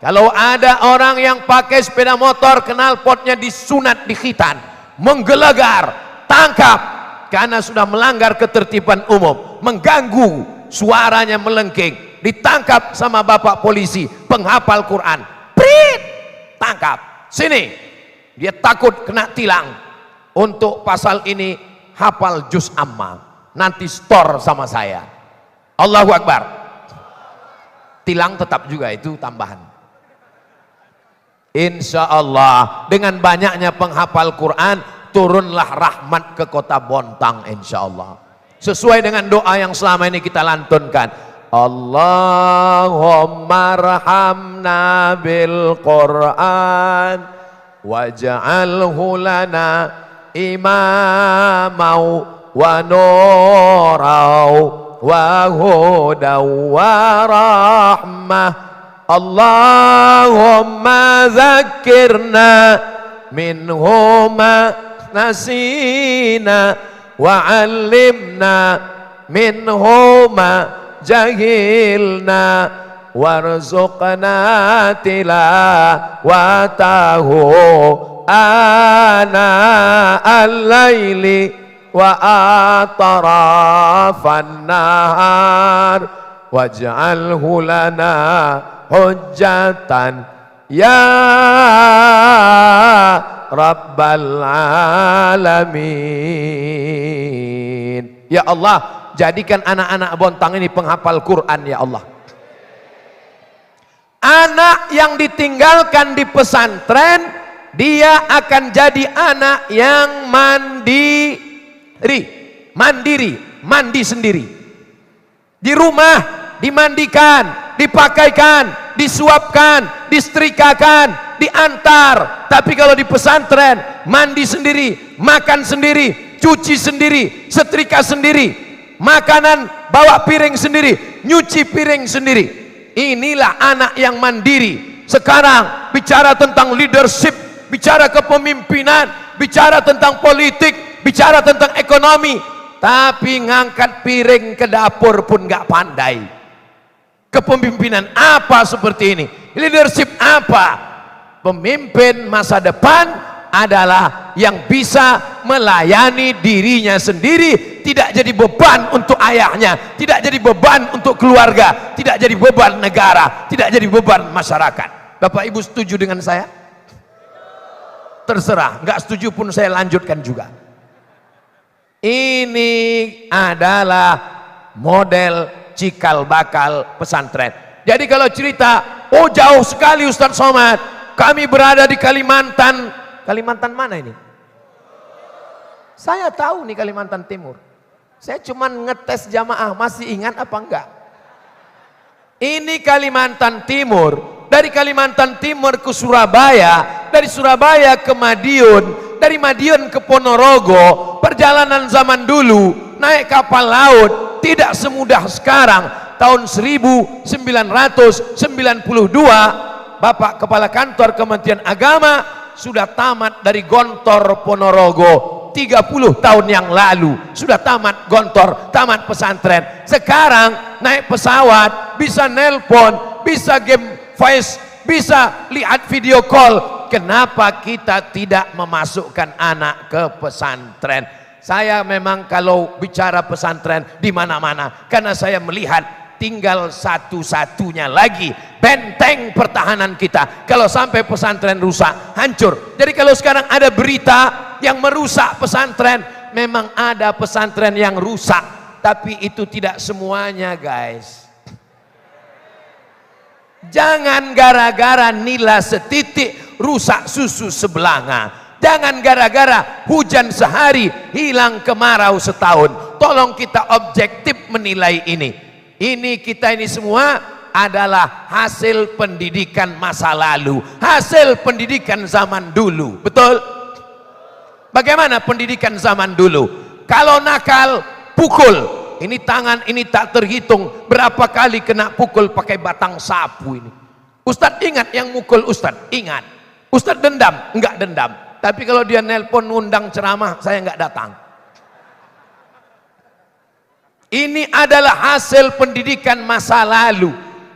Kalau ada orang yang pakai sepeda motor, knalpotnya disunat di khitan, menggelegar, tangkap karena sudah melanggar ketertiban umum, mengganggu, suaranya melengking, ditangkap sama bapak polisi penghafal Quran, prit, tangkap, sini, dia takut kena tilang. Untuk pasal ini hafal juz amma, nanti store sama saya. Allahu Akbar. Tilang tetap juga itu tambahan. Insya Allah dengan banyaknya penghafal Quran turunlah rahmat ke kota Bontang, insya Allah. Sesuai dengan doa yang selama ini kita lantunkan, Allahumma rahamna bil Quran waj'alhu lana imamau wa nurau wa hudaw wa rahmah. Allahumma zakirna minhuma nasina wa alimna minhuma jahilna warzuqna tilawatahu ana al-laili wa atrafan nahar waj'alhu lana hujjatan ya rabbal alamin. Ya Allah, jadikan anak-anak Bontang ini penghafal Quran ya Allah. Anak yang ditinggalkan di pesantren, dia akan jadi anak yang mandiri, mandi sendiri. Di rumah dimandikan, dipakaikan, disuapkan, disetrikakan, diantar. Tapi kalau di pesantren, mandi sendiri, makan sendiri, cuci sendiri, setrika sendiri, makanan bawa piring sendiri, nyuci piring sendiri. Inilah anak yang mandiri. Sekarang bicara tentang leadership, bicara kepemimpinan, bicara tentang politik, bicara tentang ekonomi, tapi ngangkat piring ke dapur pun gak pandai. Kepemimpinan apa seperti ini? Leadership apa? Pemimpin masa depan adalah yang bisa melayani dirinya sendiri, tidak jadi beban untuk ayahnya, tidak jadi beban untuk keluarga, tidak jadi beban negara, tidak jadi beban masyarakat. Bapak Ibu setuju dengan saya? Terserah, nggak setuju pun saya lanjutkan juga. Ini adalah model cikal bakal pesantren. Jadi kalau cerita, oh jauh sekali Ustaz Somad, kami berada di Kalimantan. Kalimantan mana ini? Saya tahu nih Kalimantan Timur. Saya cuman ngetes jamaah, masih ingat apa enggak? Ini Kalimantan Timur. Dari Kalimantan Timur ke Surabaya, dari Surabaya ke Madiun, dari Madiun ke Ponorogo. Perjalanan zaman dulu naik kapal laut tidak semudah sekarang. Tahun 1992 Bapak Kepala Kantor Kementerian Agama sudah tamat dari Gontor Ponorogo. 30 tahun yang lalu sudah tamat Gontor, tamat pesantren. Sekarang naik pesawat, bisa nelpon, bisa game voice, bisa lihat video call. Kenapa kita tidak memasukkan anak ke pesantren? Saya memang kalau bicara pesantren di mana-mana, karena saya melihat tinggal satu-satunya lagi benteng pertahanan kita. Kalau sampai pesantren rusak, hancur. Jadi kalau sekarang ada berita yang merusak pesantren, memang ada pesantren yang rusak, tapi itu tidak semuanya, guys. Jangan gara-gara nila setitik rusak susu sebelanga. Jangan gara-gara hujan sehari hilang kemarau setahun. Tolong kita objektif menilai ini. Kita ini semua adalah hasil pendidikan masa lalu, hasil pendidikan zaman dulu. Betul? Bagaimana pendidikan zaman dulu? Kalau nakal, pukul. Ini tangan ini tak terhitung berapa kali kena pukul pakai batang sapu ini. Ustadz ingat yang mukul Ustadz? Ingat. Ustadz dendam? Enggak dendam. Tapi kalau dia nelpon ngundang ceramah, saya enggak datang. Ini adalah hasil pendidikan masa lalu.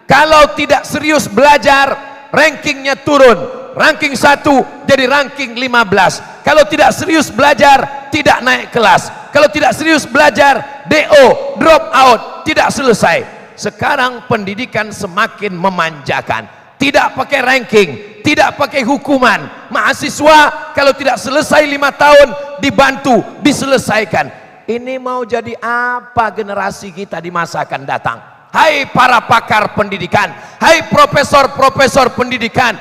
Kalau tidak serius belajar, rankingnya turun. Ranking 1 jadi ranking 15. Kalau tidak serius belajar, tidak naik kelas. Kalau tidak serius belajar, DO, drop out, tidak selesai. Sekarang pendidikan semakin memanjakan. Tidak pakai ranking, tidak pakai hukuman. Mahasiswa kalau tidak selesai 5 tahun dibantu, diselesaikan. Ini mau jadi apa generasi kita di masa akan datang? Hai para pakar pendidikan, hai profesor-profesor pendidikan,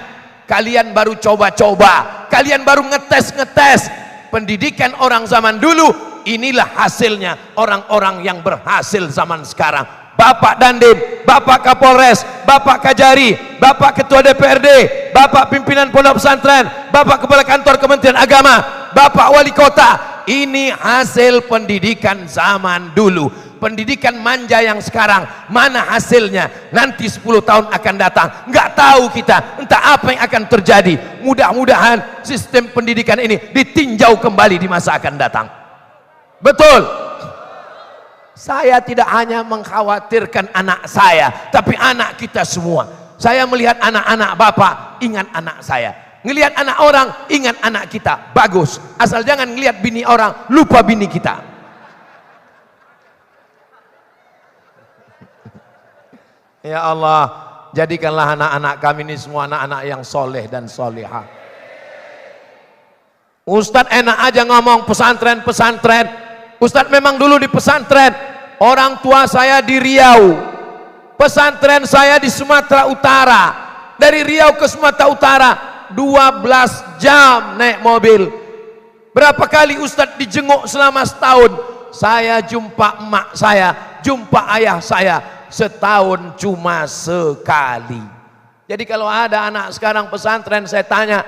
kalian baru coba-coba, kalian baru ngetes-ngetes. Pendidikan orang zaman dulu, inilah hasilnya orang-orang yang berhasil zaman sekarang. Bapak Dandim, Bapak Kapolres, Bapak Kajari, Bapak Ketua DPRD, Bapak Pimpinan Pondok Pesantren, Bapak Kepala Kantor Kementerian Agama, Bapak Wali Kota. Ini hasil pendidikan zaman dulu. Pendidikan manja yang sekarang, mana hasilnya? Nanti 10 tahun akan datang, nggak tahu kita, entah apa yang akan terjadi. Mudah-mudahan sistem pendidikan ini ditinjau kembali di masa akan datang. Betul. Saya tidak hanya mengkhawatirkan anak saya, tapi anak kita semua. Saya melihat anak-anak Bapak, ingat anak saya. Ngelihat anak orang, ingat anak kita. Bagus. Asal jangan ngelihat bini orang, lupa bini kita. Ya Allah, jadikanlah anak-anak kami ini semua anak-anak yang soleh dan solehah. Ustadz enak aja ngomong pesantren-pesantren. Ustadz memang dulu di pesantren. Orang tua saya di Riau. Pesantren saya di Sumatera Utara. Dari Riau ke Sumatera Utara 12 jam naik mobil. Berapa kali Ustadz dijenguk selama setahun? Saya jumpa emak saya, jumpa ayah saya setahun cuma sekali. Jadi kalau ada anak sekarang pesantren, saya tanya,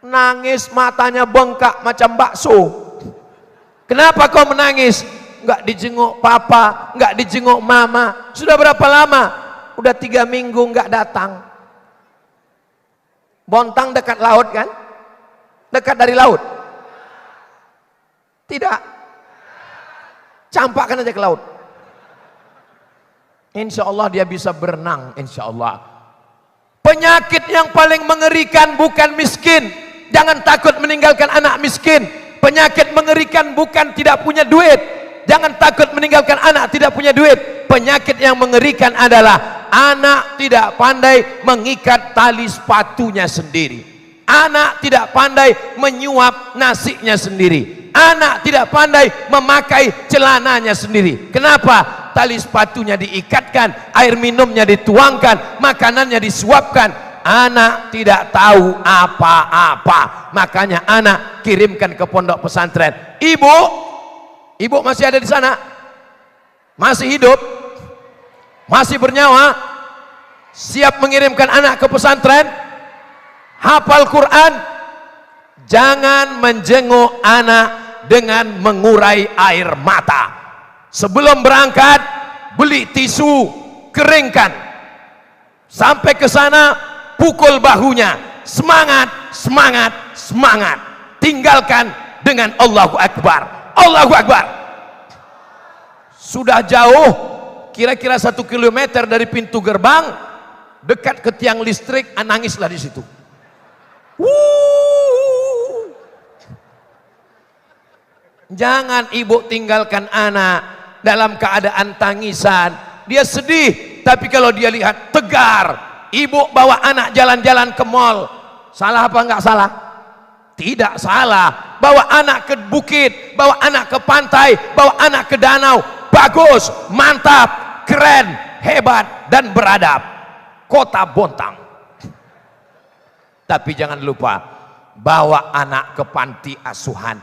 nangis matanya bengkak macam bakso. Kenapa kau menangis? Enggak dijenguk papa, enggak dijenguk mama. Sudah berapa lama? Udah 3 minggu enggak datang. Bontang dekat laut kan? Dekat dari laut? Tidak. Campakkan aja ke laut. Insya Allah dia bisa berenang, insya Allah. Penyakit yang paling mengerikan bukan miskin. Jangan takut meninggalkan anak miskin. Penyakit mengerikan bukan tidak punya duit. Jangan takut meninggalkan anak tidak punya duit. Penyakit yang mengerikan adalah anak tidak pandai mengikat tali sepatunya sendiri. Anak tidak pandai menyuap nasinya sendiri. Anak tidak pandai memakai celananya sendiri. Kenapa? Tali sepatunya diikatkan, air minumnya dituangkan, makanannya disuapkan. Anak tidak tahu apa-apa. Makanya anak kirimkan ke pondok pesantren. Ibu masih ada di sana? Masih hidup? Masih bernyawa? Siap mengirimkan anak ke pesantren? Hafal Quran? Jangan menjenguk anak dengan mengurai air mata. Sebelum berangkat, beli tisu, keringkan. Sampai ke sana, pukul bahunya. Semangat, semangat, semangat. Tinggalkan dengan Allahu Akbar. Allahu Akbar. Sudah jauh, kira-kira 1 kilometer dari pintu gerbang, dekat ke tiang listrik, nangislah di situ. Jangan ibu tinggalkan anak dalam keadaan tangisan. Dia sedih, tapi kalau dia lihat tegar, ibu bawa anak jalan-jalan ke mall, salah apa enggak salah? Tidak salah. Bawa anak ke bukit, bawa anak ke pantai, bawa anak ke danau, bagus, mantap, keren, hebat, dan beradab. kota Bontang. Tapi jangan lupa bawa anak ke panti asuhan.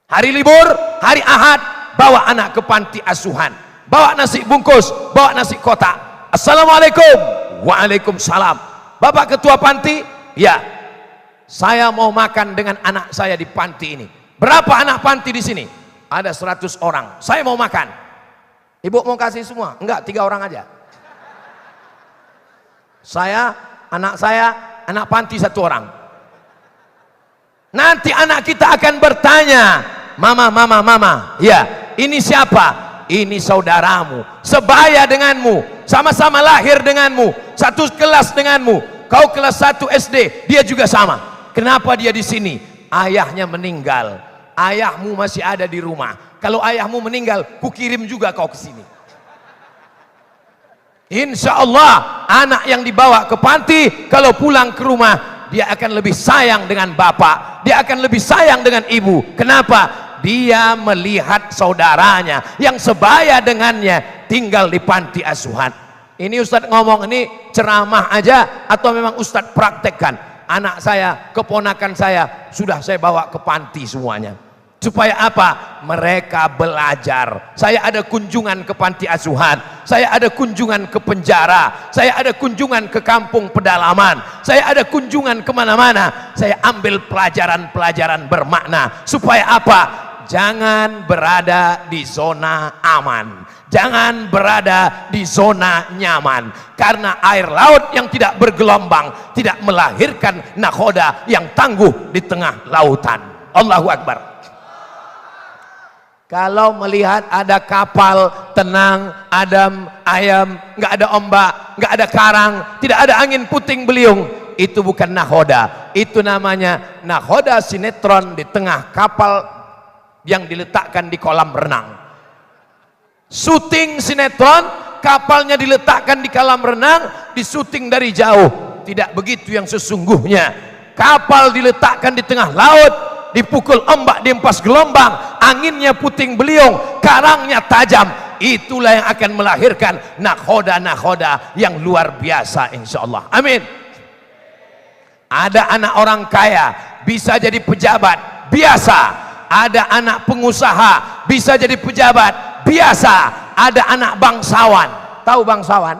Hari libur, hari Ahad, bawa anak ke panti asuhan. Bawa nasi bungkus, bawa nasi kotak. Assalamualaikum. Waalaikumsalam. Bapak ketua panti, ya, saya mau makan dengan anak saya di panti ini. Berapa anak panti di sini? Ada 100 orang. Saya mau makan. Ibu mau kasih semua? Enggak, 3 orang aja. Saya, anak panti 1 orang. Nanti anak kita akan bertanya, mama, ya, ini siapa? Ini saudaramu, sebaya denganmu, sama-sama lahir denganmu, satu kelas denganmu. Kau kelas 1 SD, dia juga sama. Kenapa dia di sini? Ayahnya meninggal, ayahmu masih ada di rumah. Kalau ayahmu meninggal, kukirim juga kau ke sini. Insya Allah anak yang dibawa ke panti, kalau pulang ke rumah, dia akan lebih sayang dengan bapak, dia akan lebih sayang dengan ibu. Kenapa? Dia melihat saudaranya yang sebaya dengannya tinggal di panti asuhan. Ini Ustadz ngomong ini ceramah aja atau memang Ustadz praktekkan? Anak saya, keponakan saya sudah saya bawa ke panti semuanya. Supaya apa? Mereka belajar. Saya ada kunjungan ke panti asuhan, saya ada kunjungan ke penjara, saya ada kunjungan ke kampung pedalaman, saya ada kunjungan kemana-mana. Saya ambil pelajaran-pelajaran bermakna. Supaya apa? Jangan berada di zona aman, jangan berada di zona nyaman. Karena air laut yang tidak bergelombang tidak melahirkan nakhoda yang tangguh di tengah lautan. Allahu Akbar. Kalau melihat ada kapal tenang, adem, ayam, nggak ada ombak, nggak ada karang, tidak ada angin puting beliung, itu bukan nakhoda. Itu namanya nakhoda sinetron di tengah kapal yang diletakkan di kolam renang. Syuting sinetron, kapalnya diletakkan di kolam renang, disuting dari jauh. Tidak begitu yang sesungguhnya. Kapal diletakkan di tengah laut, dipukul ombak, dihempas gelombang, anginnya puting beliung, karangnya tajam. Itulah yang akan melahirkan nakhoda-nakhoda yang luar biasa, insya Allah. Amin. Ada anak orang kaya bisa jadi pejabat, biasa. Ada anak pengusaha bisa jadi pejabat, biasa. Ada anak bangsawan. Tahu bangsawan?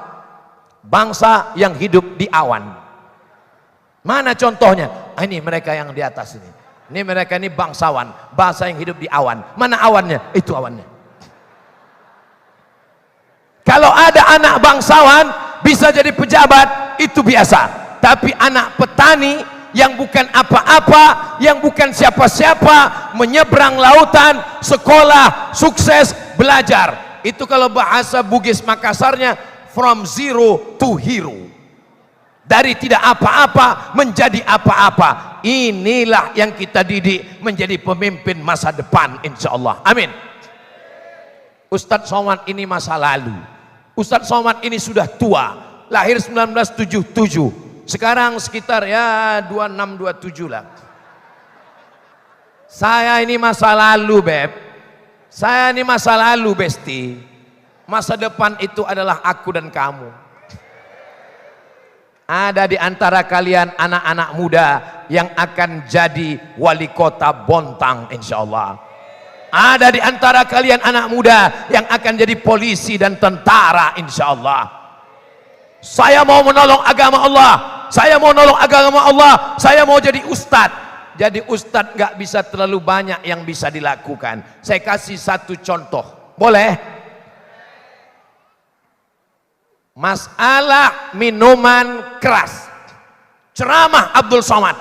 Bangsa yang hidup di awan. Mana contohnya? Ini mereka yang di atas ini. Ini mereka ini bangsawan, bangsa yang hidup di awan. Mana awannya? Itu awannya. Kalau ada anak bangsawan bisa jadi pejabat, itu biasa. Tapi anak petani yang bukan apa-apa, yang bukan siapa-siapa, menyeberang lautan, sekolah, sukses, belajar. Itu kalau bahasa Bugis Makassarnya, from zero to hero. Dari tidak apa-apa menjadi apa-apa. Inilah yang kita didik menjadi pemimpin masa depan, insya Allah. Amin. Ustadz Somad ini masa lalu. Ustadz Somad ini sudah tua, lahir 1977. Sekarang sekitar ya 26-27 lah. Saya ini masa lalu, Beb. Saya ini masa lalu, Besti. Masa depan itu adalah aku dan kamu. Ada di antara kalian anak-anak muda yang akan jadi wali kota Bontang, insya Allah. Ada di antara kalian anak muda yang akan jadi polisi dan tentara, insya Allah. Saya mau menolong agama Allah. Saya mau nolong agama Allah, saya mau jadi ustadz. Jadi ustadz gak bisa terlalu banyak yang bisa dilakukan. Saya kasih satu contoh, boleh? Masalah minuman keras. Ceramah Abdul Somad.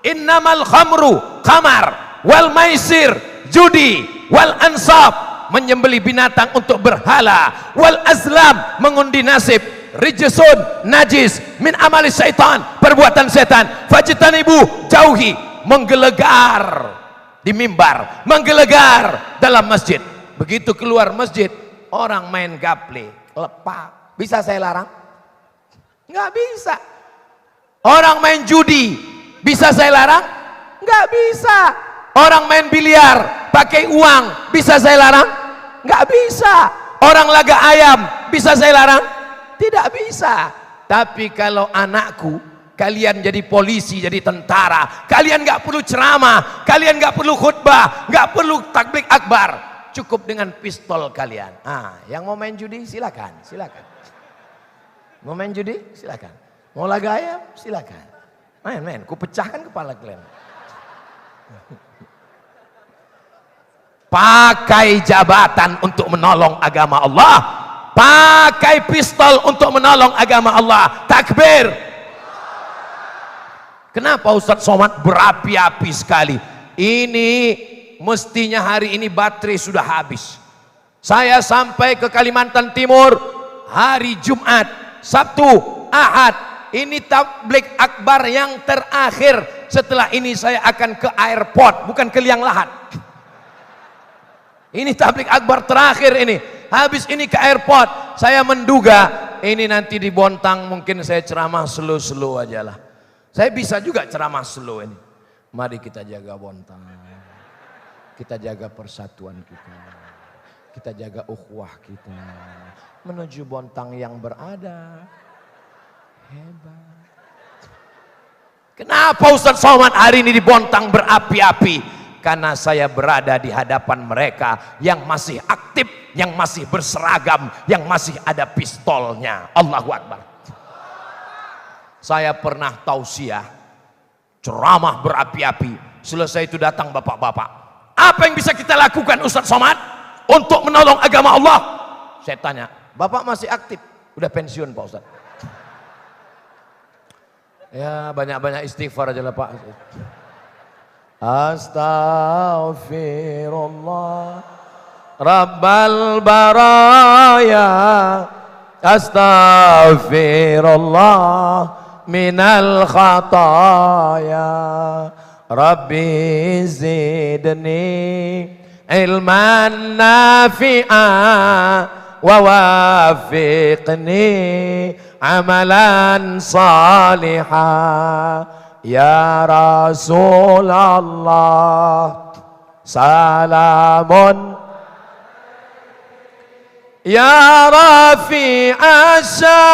Innamal khamru khamar wal maisir judi wal ansab, menyembelih binatang untuk berhala, wal azlam, mengundi nasib, rijsun najis min amali syaitan, perbuatan setan, fajtanibu, jauhi. Menggelegar di mimbar, menggelegar dalam masjid. Begitu keluar masjid, orang main gaple, lepak. Bisa saya larang? Nggak bisa. Orang main judi, bisa saya larang? Nggak bisa. Orang main biliar pakai uang, bisa saya larang? Nggak bisa. Orang laga ayam, bisa saya larang? Tidak bisa. Tapi kalau anakku, kalian jadi polisi, jadi tentara, kalian nggak perlu ceramah, kalian nggak perlu khutbah, nggak perlu takbir akbar, cukup dengan pistol kalian. Yang mau main judi silakan, silakan. Mau main judi silakan. Mau laga ayam silakan. Main, ku pecahkan kepala kalian. Pakai jabatan untuk menolong agama Allah, pakai pistol untuk menolong agama Allah. Takbir. Kenapa Ustadz Somad berapi-api sekali? Ini mestinya hari ini baterai sudah habis. Saya sampai ke Kalimantan Timur hari Jumat, Sabtu, Ahad. Ini tabligh akbar yang terakhir. Setelah ini saya akan ke airport, bukan ke liang lahat. Ini tabligh akbar terakhir ini. Habis ini ke airport. Saya menduga ini nanti di Bontang mungkin saya ceramah slow-slow aja lah. Saya bisa juga ceramah slow ini. Mari kita jaga Bontang. Kita jaga persatuan kita. Kita jaga ukhuwah kita. Menuju Bontang yang berada. Hebat. Kenapa Ustadz Somad hari ini di Bontang berapi-api? Karena saya berada di hadapan mereka yang masih aktif, yang masih berseragam, yang masih ada pistolnya. Allahu Akbar. Saya pernah tausiah, ceramah berapi-api. Selesai itu datang bapak-bapak. Apa yang bisa kita lakukan Ustadz Somad untuk menolong agama Allah? Saya tanya, bapak masih aktif? Udah pensiun Pak Ustadz. Ya banyak-banyak istighfar aja lah Pak. Astaghfirullah Rabbal baraya, astaghfirullah minal khataya, Rabbi zidni ilman nafi'a wa wafiqni amalan salihah. Ya Rasulullah salamun ya Rafi'asya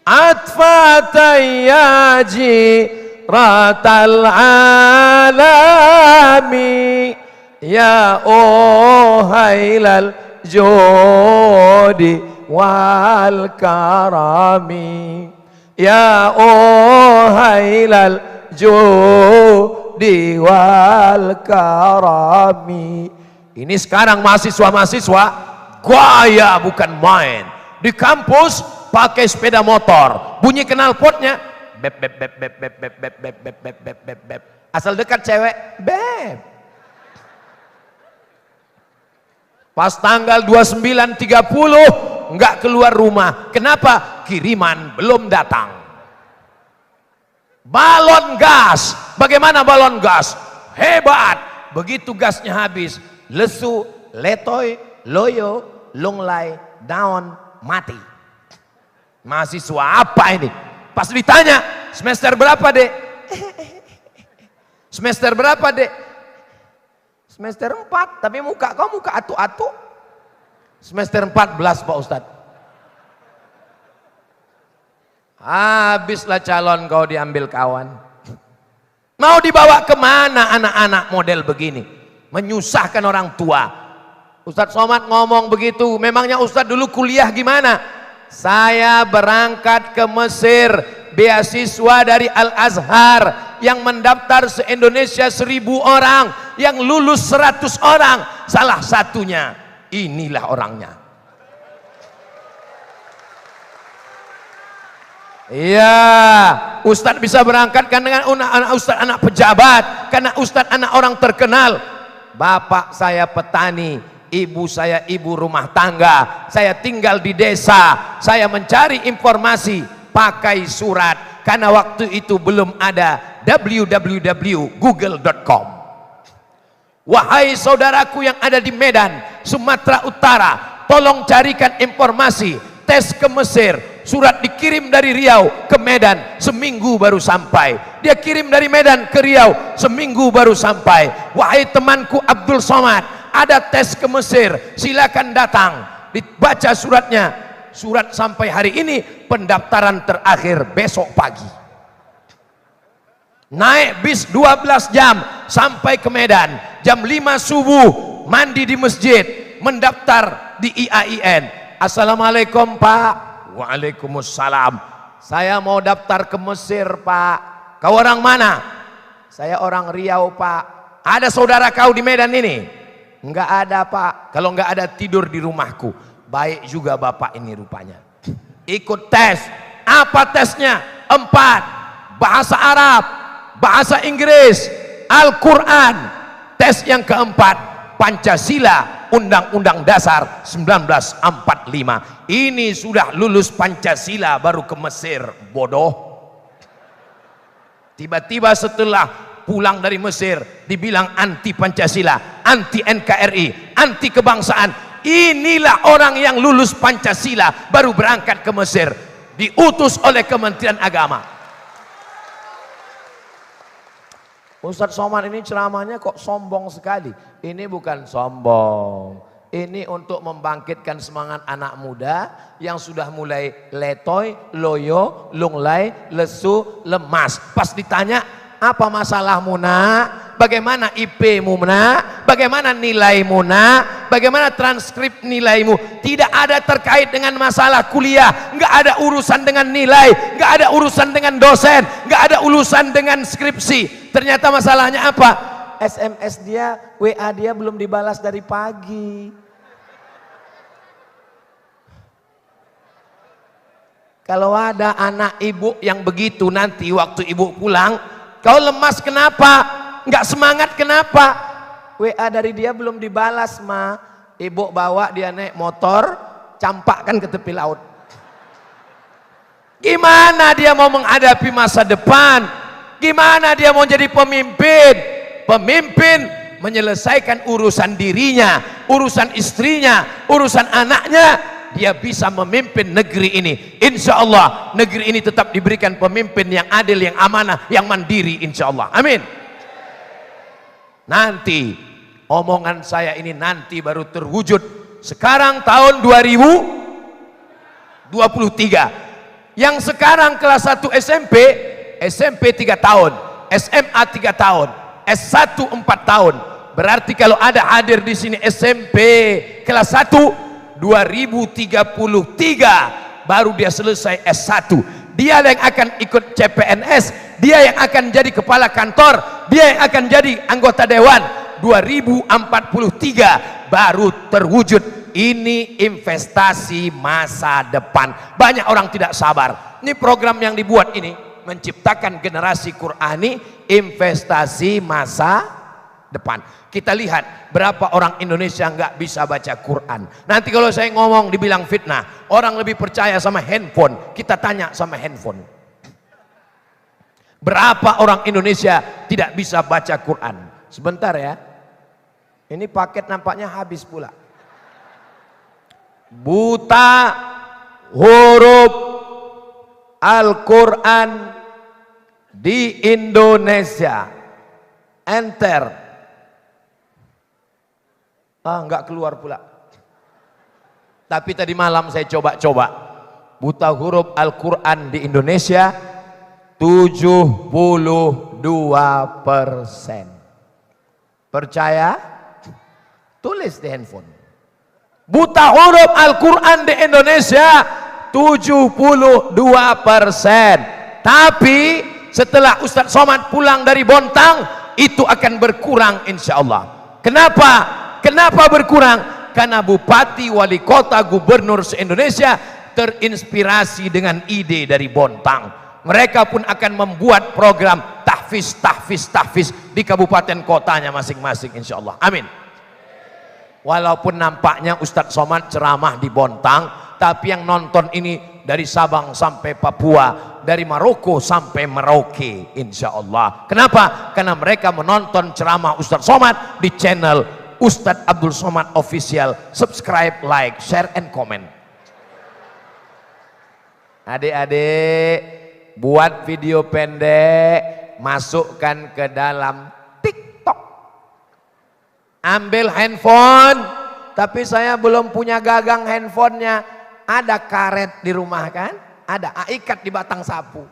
atfatayyaji ratal alami ya uhailal jodi wal karami ya uhailal judi wal karami. Ini sekarang mahasiswa-mahasiswa gaya bukan main. Di kampus pakai sepeda motor, bunyi knalpotnya bep bep bep bep bep bep bep bep bep bep bep bep bep. Asal dekat cewek bep. Pas tanggal 29 30 enggak keluar rumah. Kenapa? Kiriman belum datang. Balon gas. Bagaimana balon gas? Hebat. Begitu gasnya habis, lesu, letoy, loyo, lunglai, daun, mati. Mahasiswa apa ini? Pas ditanya, semester berapa dek? Semester berapa dek? Semester 4, tapi muka kau muka atu-atu. Semester 14 Pak Ustadz. Habislah calon kau diambil kawan. Mau dibawa kemana anak-anak model begini? Menyusahkan orang tua. Ustadz Somad ngomong begitu. Memangnya Ustadz dulu kuliah gimana? Saya berangkat ke Mesir, beasiswa dari Al-Azhar, yang mendaftar se-Indonesia 1000 orang, yang lulus 100 orang. Salah satunya, inilah orangnya. Iya, Ustadz bisa berangkatkan dengan anak Ustadz anak pejabat, karena Ustadz anak orang terkenal. Bapak saya petani, ibu saya ibu rumah tangga, saya tinggal di desa, saya mencari informasi pakai surat, karena waktu itu belum ada www.google.com. Wahai saudaraku yang ada di Medan, Sumatera Utara, tolong carikan informasi, tes ke Mesir, surat dikirim dari Riau ke Medan, seminggu baru sampai. Dia kirim dari Medan ke Riau, seminggu baru sampai. Wahai temanku Abdul Somad, ada tes ke Mesir, silakan datang. dibaca suratnya. Surat sampai hari ini, pendaftaran terakhir besok pagi. Naik bis 12 jam sampai ke Medan. Jam 5 subuh mandi di masjid, mendaftar di IAIN. Assalamualaikum Pak. Waalaikumsalam. Saya mau daftar ke Mesir Pak. Kau orang mana? Saya orang Riau Pak. Ada saudara kau di Medan ini? Enggak ada Pak. Kalau enggak ada, tidur di rumahku. Baik juga Bapak ini rupanya. Ikut tes. Apa tesnya? 4. Bahasa Arab, bahasa Inggris, Al-Quran. Tes yang keempat, Pancasila, Undang-Undang Dasar 1945. Ini sudah lulus Pancasila baru ke Mesir, bodoh. Tiba-tiba setelah pulang dari Mesir dibilang anti Pancasila, anti NKRI, anti kebangsaan. Inilah orang yang lulus Pancasila baru berangkat ke Mesir, diutus oleh Kementerian Agama. Ustadz Somad ini ceramahnya kok sombong sekali. Ini bukan sombong, ini untuk membangkitkan semangat anak muda yang sudah mulai letoy, loyo, lunglai, lesu, lemas. Pas ditanya, apa masalahmu nak? Bagaimana IP-mu nak? Bagaimana nilaimu nak? Bagaimana transkrip nilaimu? Tidak ada terkait dengan masalah kuliah, nggak ada urusan dengan nilai, nggak ada urusan dengan dosen, nggak ada urusan dengan skripsi. Ternyata masalahnya apa? SMS dia, WA dia belum dibalas dari pagi. Kalau ada anak ibu yang begitu nanti waktu ibu pulang, kau lemas kenapa? Nggak semangat kenapa? WA dari dia belum dibalas ma. Ibu bawa dia naik motor, campakkan ke tepi laut. Gimana dia mau menghadapi masa depan? Gimana dia mau jadi pemimpin? Pemimpin menyelesaikan urusan dirinya, urusan istrinya, urusan anaknya. Dia bisa memimpin negeri ini. Insya Allah negeri ini tetap diberikan pemimpin yang adil, yang amanah, yang mandiri, insya Allah. Amin. Nanti omongan saya ini nanti baru terwujud. Sekarang tahun 2023. Yang sekarang kelas 1 SMP, SMP 3 tahun, SMA 3 tahun, S1 4 tahun. Berarti kalau ada hadir di sini SMP kelas 1 2033 baru dia selesai S1. Dia yang akan ikut CPNS, dia yang akan jadi kepala kantor, dia yang akan jadi anggota dewan. 2043 baru terwujud. Ini investasi masa depan. Banyak orang tidak sabar. Ini program yang dibuat ini menciptakan generasi Qurani, investasi masa depan. Kita lihat berapa orang Indonesia nggak bisa baca Quran. Nanti kalau saya ngomong dibilang fitnah, orang lebih percaya sama handphone. Kita tanya sama handphone, berapa orang Indonesia tidak bisa baca Quran? Sebentar ya, ini paket nampaknya habis pula. Buta huruf Al-Quran di Indonesia. Enter. Nggak keluar pula. Tapi tadi malam saya coba-coba. Buta huruf Al-Quran di Indonesia 72%. Percaya? Tulis di handphone. Buta huruf Al-Quran di Indonesia 72%. Tapi setelah Ustadz Somad pulang dari Bontang, itu akan berkurang insya Allah. Kenapa? Kenapa berkurang? Karena bupati, wali kota, gubernur se-Indonesia terinspirasi dengan ide dari Bontang. Mereka pun akan membuat program tahfiz di kabupaten kotanya masing-masing insya Allah. Amin. Walaupun nampaknya Ustadz Somad ceramah di Bontang, tapi yang nonton ini dari Sabang sampai Papua, dari Maroko sampai Merauke insya Allah. Kenapa? Karena mereka menonton ceramah Ustadz Somad di channel Ustadz Abdul Somad Official. Subscribe, like, share, and comment. Adik-adik, buat video pendek, masukkan ke dalam TikTok. Ambil handphone, tapi saya belum punya gagang handphonenya. Ada karet di rumah kan? Ada, ikat di batang sapu.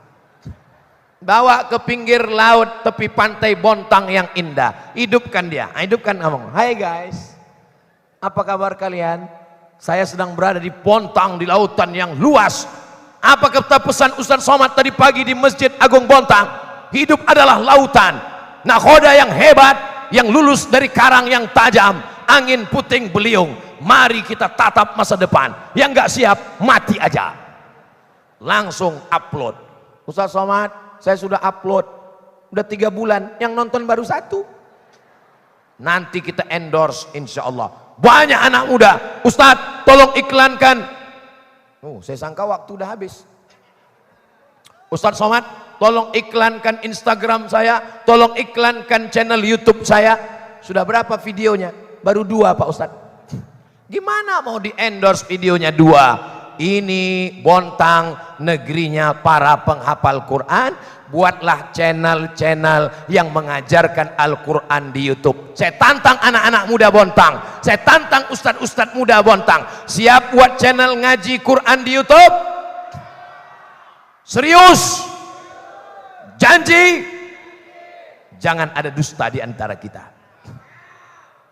Bawa ke pinggir laut, tepi pantai Bontang yang indah. Hidupkan dia, hidupkan ngomong. Hai guys, apa kabar kalian? Saya sedang berada di Bontang, di lautan yang luas. Apa kata pesan Ustaz Somad tadi pagi di Masjid Agung Bontang? Hidup adalah lautan. Nakhoda yang hebat, yang lulus dari karang yang tajam, angin puting beliung. Mari kita tatap masa depan. Yang nggak siap mati aja. Langsung upload. Ustaz Somad, saya sudah upload. Udah 3 bulan, yang nonton baru 1. Nanti kita endorse insya Allah. Banyak anak muda. Ustaz, tolong iklankan. Saya sangka waktu udah habis. Ustaz Somad, tolong iklankan Instagram saya, tolong iklankan channel YouTube saya. Sudah berapa videonya? Baru 2 Pak Ustaz. Gimana mau di endorse videonya 2? Ini Bontang, negerinya para penghafal Quran. Buatlah channel-channel yang mengajarkan Al-Quran di YouTube. Saya tantang anak-anak muda Bontang, saya tantang ustadz-ustadz muda Bontang. Siap buat channel ngaji Quran di YouTube? Serius? Janji? Jangan ada dusta di antara kita.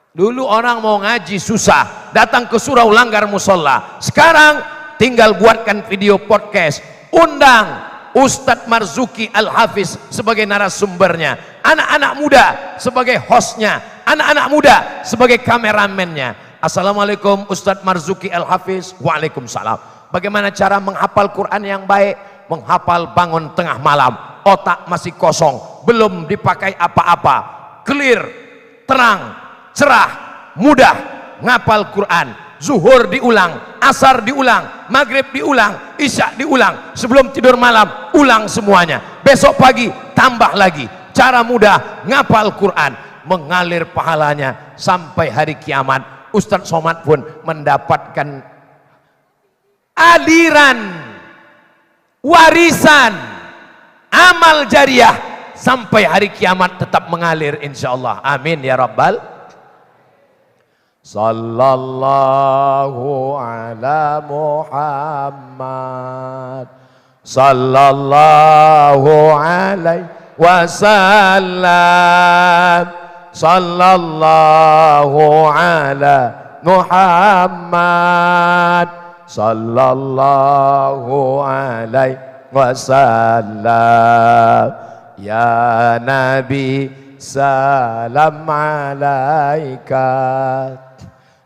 Dulu orang mau ngaji susah, datang ke surau langgar musola. Sekarang tinggal buatkan video podcast, undang Ustadz Marzuki Al-Hafiz sebagai narasumbernya, anak-anak muda sebagai hostnya, anak-anak muda sebagai kameramennya. Assalamualaikum Ustadz Marzuki Al-Hafiz. Waalaikumsalam. Bagaimana cara menghafal Quran yang baik? Menghafal bangun tengah malam, otak masih kosong, belum dipakai apa-apa, clear, terang, cerah, mudah ngapal Quran. Zuhur diulang, asar diulang, maghrib diulang, isya diulang, sebelum tidur malam ulang semuanya, besok pagi tambah lagi. Cara mudah ngapal Quran, mengalir pahalanya sampai hari kiamat. Ustaz Somad pun mendapatkan aliran warisan amal jariah sampai hari kiamat, tetap mengalir insyaallah. Amin ya rabbal. Sallallahu ala Muhammad sallallahu alaihi wasallam. Sallallahu ala Muhammad sallallahu alaihi wasallam. Ya Nabi salam alaika,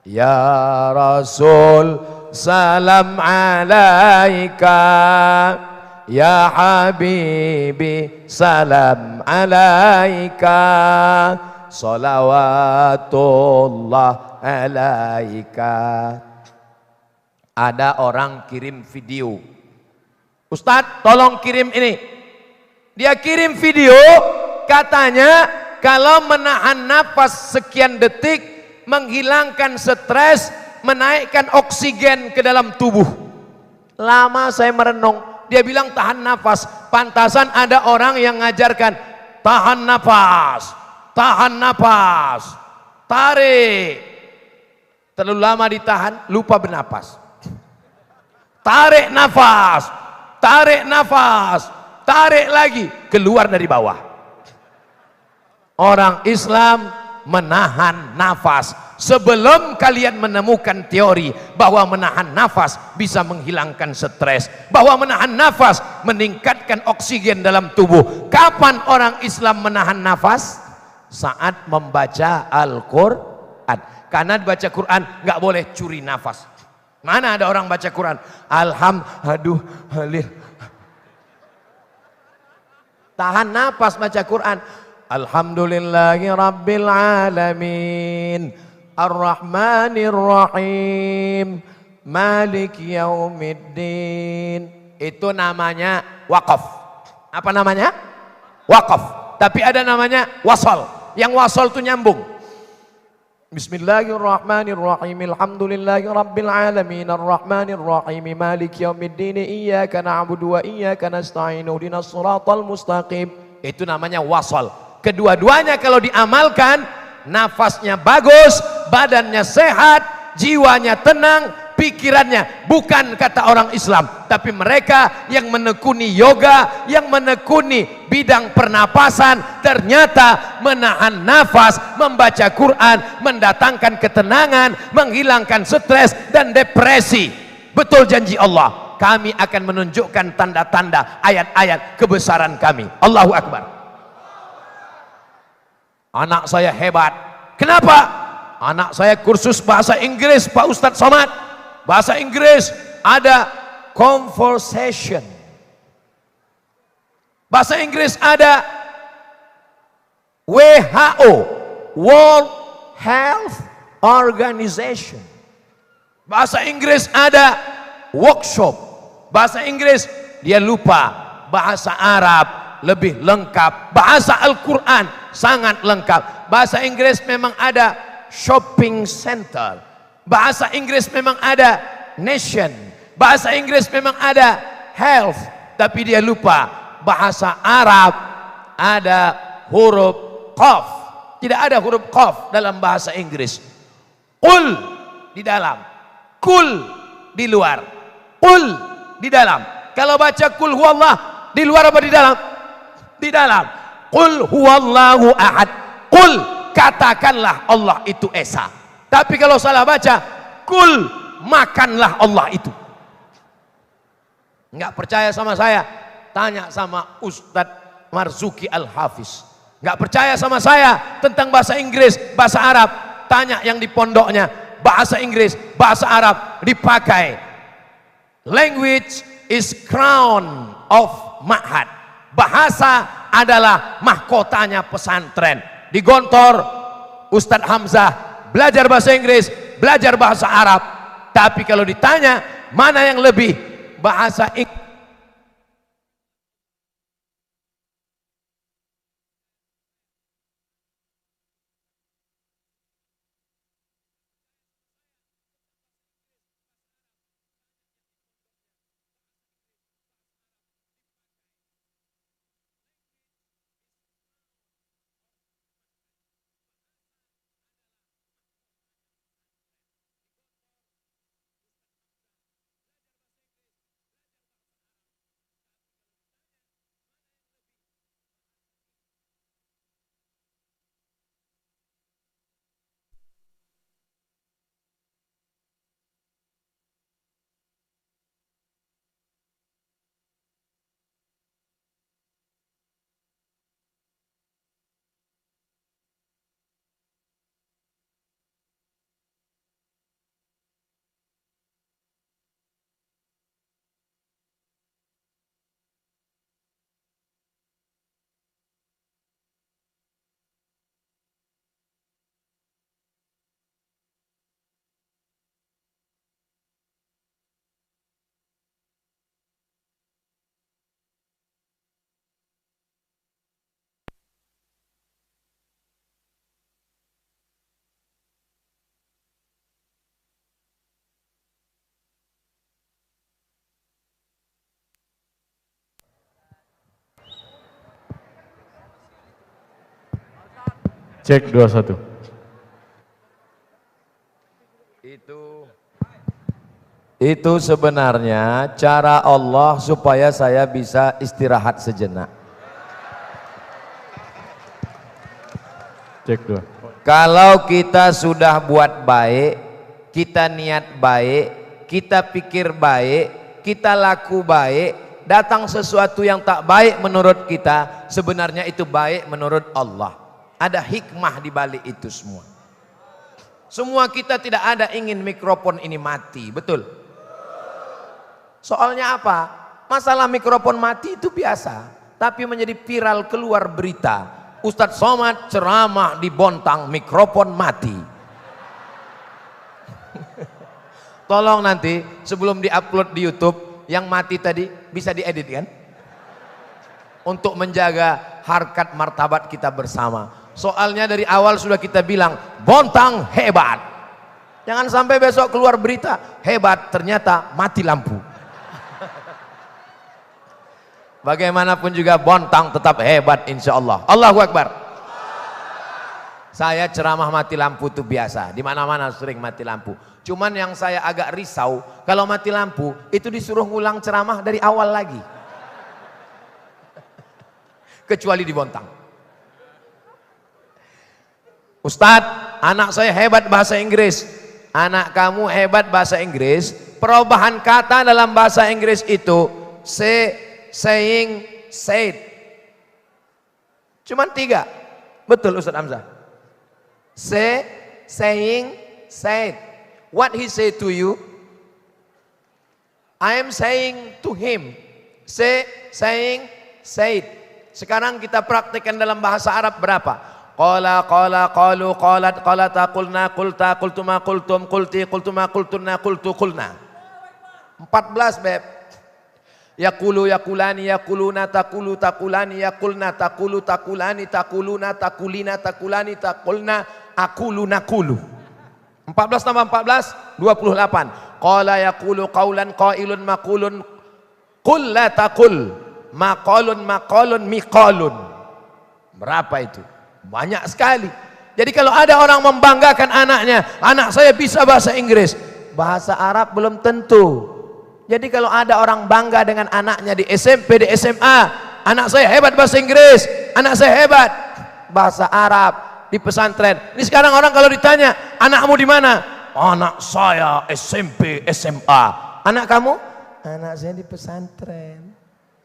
ya Rasul salam alaika, ya Habibi salam alaika, salawatullah alaika. Ada orang kirim video, Ustadz tolong kirim ini. Dia kirim video, katanya kalau menahan nafas sekian detik menghilangkan stres, menaikkan oksigen ke dalam tubuh. Lama saya merenung, dia bilang tahan nafas. Pantasan ada orang yang ngajarkan tahan nafas, tahan nafas, tarik. Terlalu lama ditahan, lupa bernapas. Tarik nafas, tarik nafas, tarik lagi, keluar dari bawah. Orang Islam menahan nafas. Sebelum kalian menemukan teori bahwa menahan nafas bisa menghilangkan stres, bahwa menahan nafas meningkatkan oksigen dalam tubuh, kapan orang Islam menahan nafas? Saat membaca Al-Quran. Karena baca Quran nggak boleh curi nafas. Mana ada orang baca Quran alhamdulillah, tahan nafas baca Quran. Alhamdulillahi Rabbil Alamin Ar-Rahmanir Rahim Maliki Yaumiddin. Itu namanya wakaf. Apa namanya? Wakaf. Tapi ada namanya wasal. Yang wasal itu nyambung. Bismillahirrahmanirrahim Alhamdulillahi Rabbil Alamin Ar-Rahmanir Rahim Maliki Yaumiddin Iyyaka na'budu wa iyyaka nasta'in Ihdinas siratal mustaqim. Itu namanya wasal. Kedua-duanya kalau diamalkan, nafasnya bagus, badannya sehat, jiwanya tenang, pikirannya bukan kata orang Islam, tapi mereka yang menekuni yoga, yang menekuni bidang pernapasan, ternyata menahan nafas, membaca Quran, mendatangkan ketenangan, menghilangkan stres dan depresi. Betul janji Allah, kami akan menunjukkan tanda-tanda ayat-ayat kebesaran kami. Allahu Akbar. Anak saya hebat. Kenapa? Anak saya kursus bahasa Inggris, Pak Ustadz Somad. Bahasa Inggris ada conversation. Bahasa Inggris ada WHO, World Health Organization. Bahasa Inggris ada workshop. Bahasa Inggris dia lupa. Bahasa Arab lebih lengkap. Bahasa Al-Quran sangat lengkap. Bahasa Inggris memang ada shopping center. Bahasa Inggris memang ada nation. Bahasa Inggris memang ada health. Tapi dia lupa bahasa Arab ada huruf qaf. Tidak ada huruf qaf dalam bahasa Inggris. Qul di dalam, kul di luar, qul di dalam. Kalau baca kul huwallah di luar apa di dalam? Di dalam. Qul huwallahu ahad. Qul, katakanlah Allah itu esa. Tapi kalau salah baca, kul, makanlah Allah itu. Enggak percaya sama saya, tanya sama Ustadz Marzuki Al-Hafiz. Enggak percaya sama saya tentang bahasa Inggris, bahasa Arab, tanya yang di pondoknya. Bahasa Inggris, bahasa Arab dipakai. Language is crown of ma'had. Bahasa adalah mahkotanya pesantren. Di Gontor, Ustadz Hamzah belajar bahasa Inggris, belajar bahasa Arab. Tapi kalau ditanya mana yang lebih, bahasa Inggris. Cek 21. Itu sebenarnya cara Allah supaya saya bisa istirahat sejenak. Cek 2. Kalau kita sudah buat baik, kita niat baik, kita pikir baik, kita laku baik, datang sesuatu yang tak baik menurut kita, sebenarnya itu baik menurut Allah. Ada hikmah di balik itu semua. Semua kita tidak ada ingin mikrofon ini mati, betul? Soalnya apa? Masalah mikrofon mati itu biasa, tapi menjadi viral keluar berita. Ustadz Somad ceramah di Bontang, mikrofon mati. Tolong nanti sebelum diupload di YouTube, yang mati tadi bisa diedit kan? Untuk menjaga harkat martabat kita bersama. Soalnya dari awal sudah kita bilang Bontang hebat. Jangan sampai besok keluar berita hebat ternyata mati lampu. Bagaimanapun juga Bontang tetap hebat insya Allah. Allahu Akbar. Saya ceramah mati lampu itu biasa. Di mana-mana sering mati lampu. Cuman yang saya agak risau, kalau mati lampu, itu disuruh ngulang ceramah dari awal lagi. Kecuali di Bontang. Ustadz, anak saya hebat bahasa Inggris. Anak kamu hebat bahasa Inggris. Perubahan kata dalam bahasa Inggris itu say, saying, said. Cuman 3. Betul Ustadz Hamzah. Say, saying, said. What he say to you? I am saying to him. Say, saying, said. Sekarang kita praktikkan dalam bahasa Arab berapa? Qala, qalu, qalat, qalata, qulna, qulta, qultuma, qultum, qulti, qultuma, qultunna, qultu, qulna. 14 beb. Yaqulu, yaqulani, yaquluna, taqulu, taqulani, yaqulna, taqulu, taqulani, taquluna, taqulina, taqulani, taqulna, aqulu, naqulu. 14 tambah 14, 28. Qala yaqulu qawlan qailun maqulun qul la taqul maqalun maqalun miqalun. Berapa itu? Banyak sekali. Jadi kalau ada orang membanggakan anaknya, anak saya bisa bahasa Inggris, bahasa Arab belum tentu. Jadi kalau ada orang bangga dengan anaknya di SMP, di SMA, anak saya hebat bahasa Inggris, anak saya hebat bahasa Arab di pesantren. Ini sekarang orang kalau ditanya, anakmu di mana? Anak saya SMP, SMA. Anak kamu? Anak saya di pesantren.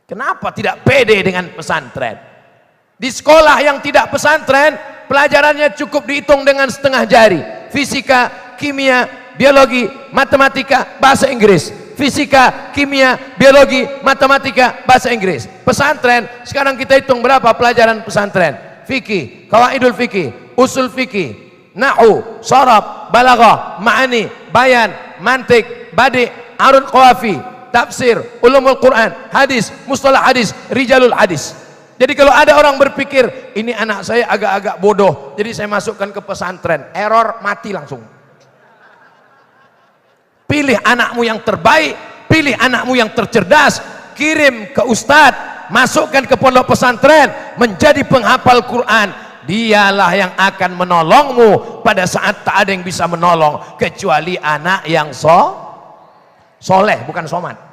Kenapa tidak pede dengan pesantren? Di sekolah yang tidak pesantren, pelajarannya cukup dihitung dengan setengah jari. Fisika, kimia, biologi, matematika, bahasa Inggris. Fisika, kimia, biologi, matematika, bahasa Inggris. Pesantren, sekarang kita hitung berapa pelajaran pesantren. Fikih, qawaidul fikih, usul fikih, nahwu, sharaf, balaghah, ma'ani, bayan, mantik, badi', arud qawafi, tafsir, ulumul Quran, hadis, mustalah hadis, rijalul hadis. Jadi kalau ada orang berpikir, ini anak saya agak-agak bodoh, jadi saya masukkan ke pesantren, error, mati langsung. Pilih anakmu yang terbaik, pilih anakmu yang tercerdas, kirim ke ustadz, masukkan ke pondok pesantren, menjadi penghafal Quran. Dialah yang akan menolongmu pada saat tak ada yang bisa menolong, kecuali anak yang soleh, bukan somat.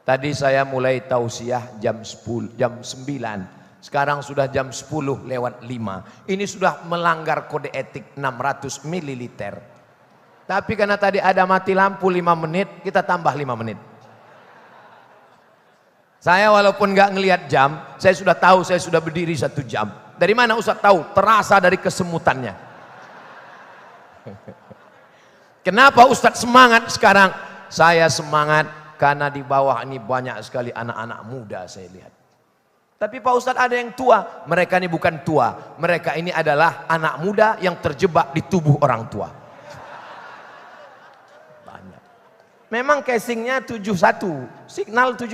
Tadi saya mulai tausiah jam 10, jam 9. Sekarang sudah jam 10 lewat 5. Ini sudah melanggar kode etik 600 ml. Tapi karena tadi ada mati lampu 5 menit, kita tambah 5 menit. Saya walaupun nggak ngelihat jam, saya sudah tahu saya sudah berdiri 1 jam. Dari mana Ustaz tahu? Terasa dari kesemutannya. Kenapa Ustaz semangat sekarang? Saya semangat karena di bawah ini banyak sekali anak-anak muda saya lihat. Tapi Pak Ustadz ada yang tua. Mereka ini bukan tua. Mereka ini adalah anak muda yang terjebak di tubuh orang tua. Banyak. Memang casingnya 71. Signal 17.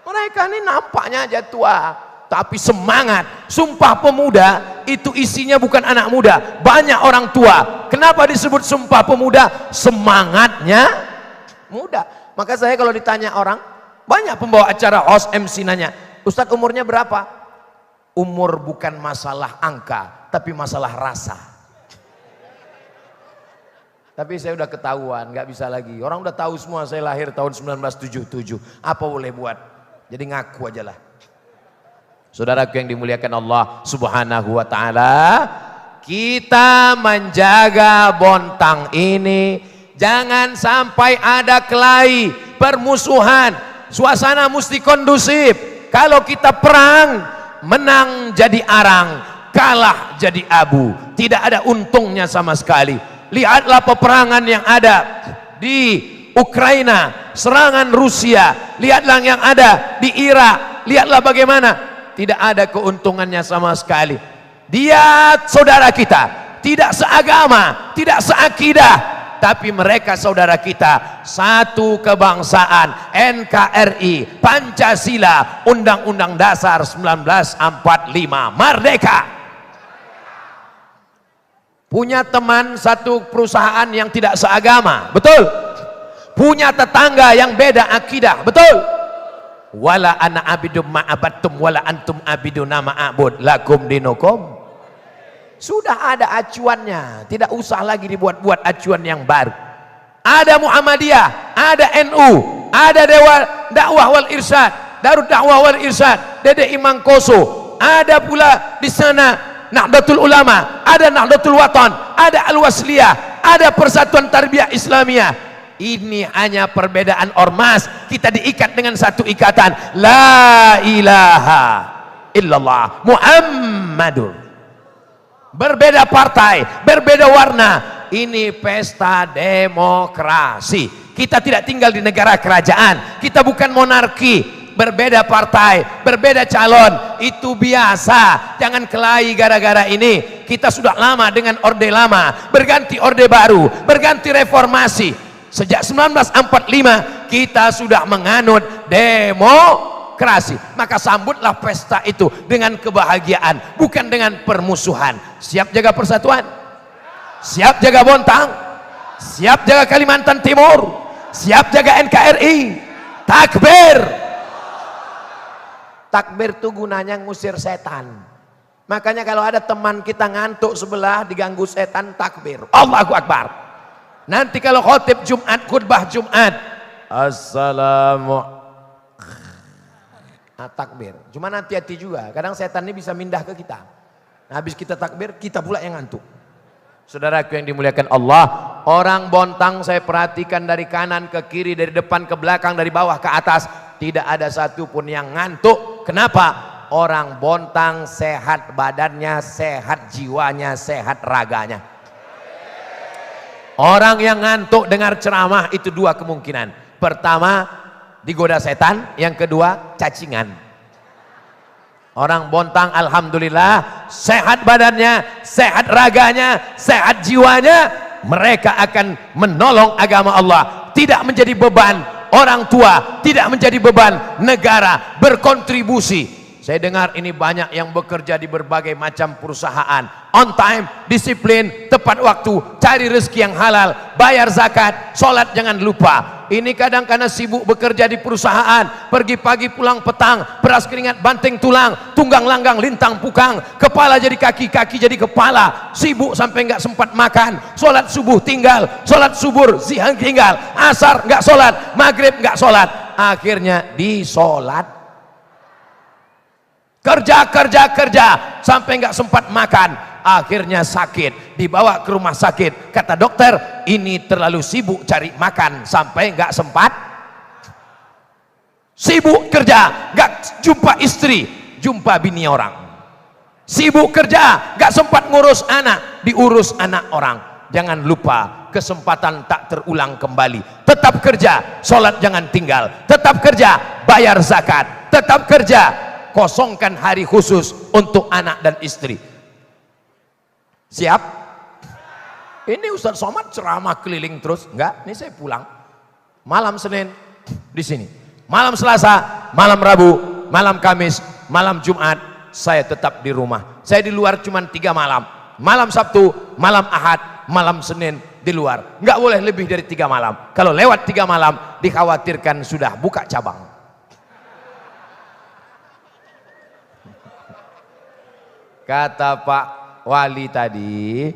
Mereka ini nampaknya aja tua. Tapi semangat. Sumpah Pemuda itu isinya bukan anak muda. Banyak orang tua. Kenapa disebut Sumpah Pemuda? Semangatnya muda. Maka saya kalau ditanya orang, banyak pembawa acara host MC nanya, Ustadz umurnya berapa? Umur bukan masalah angka, tapi masalah rasa. Tapi saya udah ketahuan, nggak bisa lagi. Orang udah tahu semua saya lahir tahun 1977. Apa boleh buat? Jadi ngaku aja lah. Saudaraku yang dimuliakan Allah Subhanahu wa taala, kita menjaga Bontang ini jangan sampai ada kelahi, permusuhan. Suasana mesti kondusif. Kalau kita perang, menang jadi arang, kalah jadi abu. Tidak ada untungnya sama sekali. Lihatlah peperangan yang ada di Ukraina, serangan Rusia. Lihatlah yang ada di Irak. Lihatlah bagaimana. Tidak ada keuntungannya sama sekali. Dia saudara kita, tidak seagama, tidak seakidah, tapi mereka saudara kita, satu kebangsaan, NKRI, Pancasila, Undang-Undang Dasar 1945, merdeka. Punya teman satu perusahaan yang tidak seagama, betul. Punya tetangga yang beda akidah, betul. Wala ana abidum ma'abattum wala antum abiduna ma'abud lakum dinukum. Sudah ada acuannya, tidak usah lagi dibuat-buat acuan yang baru. Ada Muhammadiyah, ada NU, ada Dewa Dakwah wal Irsyad, Darud Dakwah wal Irsyad, Dede Imam Koso, ada pula di sana Nahdlatul Ulama, ada Nahdlatul Watan, ada Al-Wasliyah, ada Persatuan Tarbiyah Islamiyah. Ini hanya perbedaan ormas, kita diikat dengan satu ikatan, la ilaha illallah Muhammadur. Berbeda partai, berbeda warna, ini pesta demokrasi. Kita tidak tinggal di negara kerajaan, kita bukan monarki. Berbeda partai, berbeda calon, itu biasa. Jangan kelahi gara-gara ini. Kita sudah lama dengan orde lama, berganti orde baru, berganti reformasi. Sejak 1945 kita sudah menganut demokrasi. Maka sambutlah pesta itu dengan kebahagiaan, bukan dengan permusuhan. Siap jaga persatuan? Siap jaga Bontang? Siap jaga Kalimantan Timur? Siap jaga NKRI? Takbir! Takbir itu gunanya ngusir setan. Makanya kalau ada teman kita ngantuk sebelah diganggu setan, takbir, Allahu Akbar. Nanti kalau khotib Jumat, khutbah Jumat, takbir. Cuma hati-hati juga, kadang setan ini bisa mindah ke kita. Nah, habis kita takbir, kita pula yang ngantuk. Saudaraku yang dimuliakan Allah, orang Bontang saya perhatikan dari kanan ke kiri, dari depan ke belakang, dari bawah ke atas, tidak ada satupun yang ngantuk. Kenapa? Orang Bontang sehat badannya, sehat jiwanya, sehat raganya. Orang yang ngantuk dengar ceramah itu dua kemungkinan. Pertama, digoda setan, yang kedua cacingan. Orang Bontang alhamdulillah sehat badannya, sehat raganya, sehat jiwanya. Mereka akan menolong agama Allah, tidak menjadi beban orang tua, tidak menjadi beban negara, berkontribusi. Saya dengar ini banyak yang bekerja di berbagai macam perusahaan, on time, disiplin, tepat waktu, cari rezeki yang halal, bayar zakat, sholat jangan lupa. Ini kadang karena sibuk bekerja di perusahaan, pergi pagi pulang petang, beras keringat banting tulang, tunggang langgang lintang pukang, kepala jadi kaki, kaki jadi kepala, sibuk sampai nggak sempat makan, sholat subuh tinggal, sholat subuh siang tinggal, asar nggak sholat, maghrib nggak sholat, akhirnya disolat. Kerja sampai nggak sempat makan, akhirnya sakit, dibawa ke rumah sakit. Kata dokter, ini terlalu sibuk cari makan sampai nggak sempat. Sibuk kerja, nggak jumpa istri, jumpa bini orang. Sibuk kerja, nggak sempat ngurus anak, diurus anak orang. Jangan lupa, kesempatan tak terulang kembali. Tetap kerja, sholat jangan tinggal. Tetap kerja, bayar zakat. Tetap kerja, kosongkan hari khusus untuk anak dan istri. Siap? Ini Ustaz Somad ceramah keliling terus. Enggak, ini saya pulang. Malam Senin di sini. Malam Selasa, malam Rabu, malam Kamis, malam Jumat saya tetap di rumah. Saya di luar cuma 3 malam. Malam Sabtu, malam Ahad, malam Senin di luar. Enggak boleh lebih dari 3 malam. Kalau lewat 3 malam dikhawatirkan sudah buka cabang. Kata Pak Wali tadi,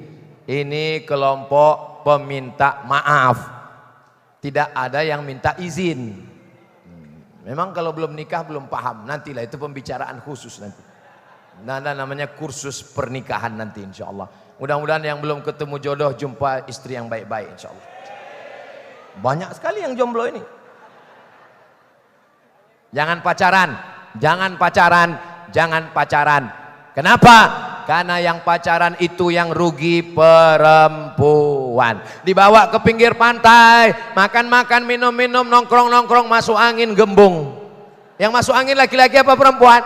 ini kelompok peminta maaf, tidak ada yang minta izin. Memang kalau belum nikah belum paham, nantilah itu pembicaraan khusus nanti. Ada namanya kursus pernikahan nanti insya Allah. Mudah-mudahan yang belum ketemu jodoh jumpa istri yang baik-baik insya Allah. Banyak sekali yang jomblo ini. Jangan pacaran, jangan pacaran, jangan pacaran. Kenapa? Karena yang pacaran itu yang rugi perempuan. Dibawa ke pinggir pantai, makan-makan, minum-minum, nongkrong-nongkrong, masuk angin gembung. Yang masuk angin laki-laki apa perempuan?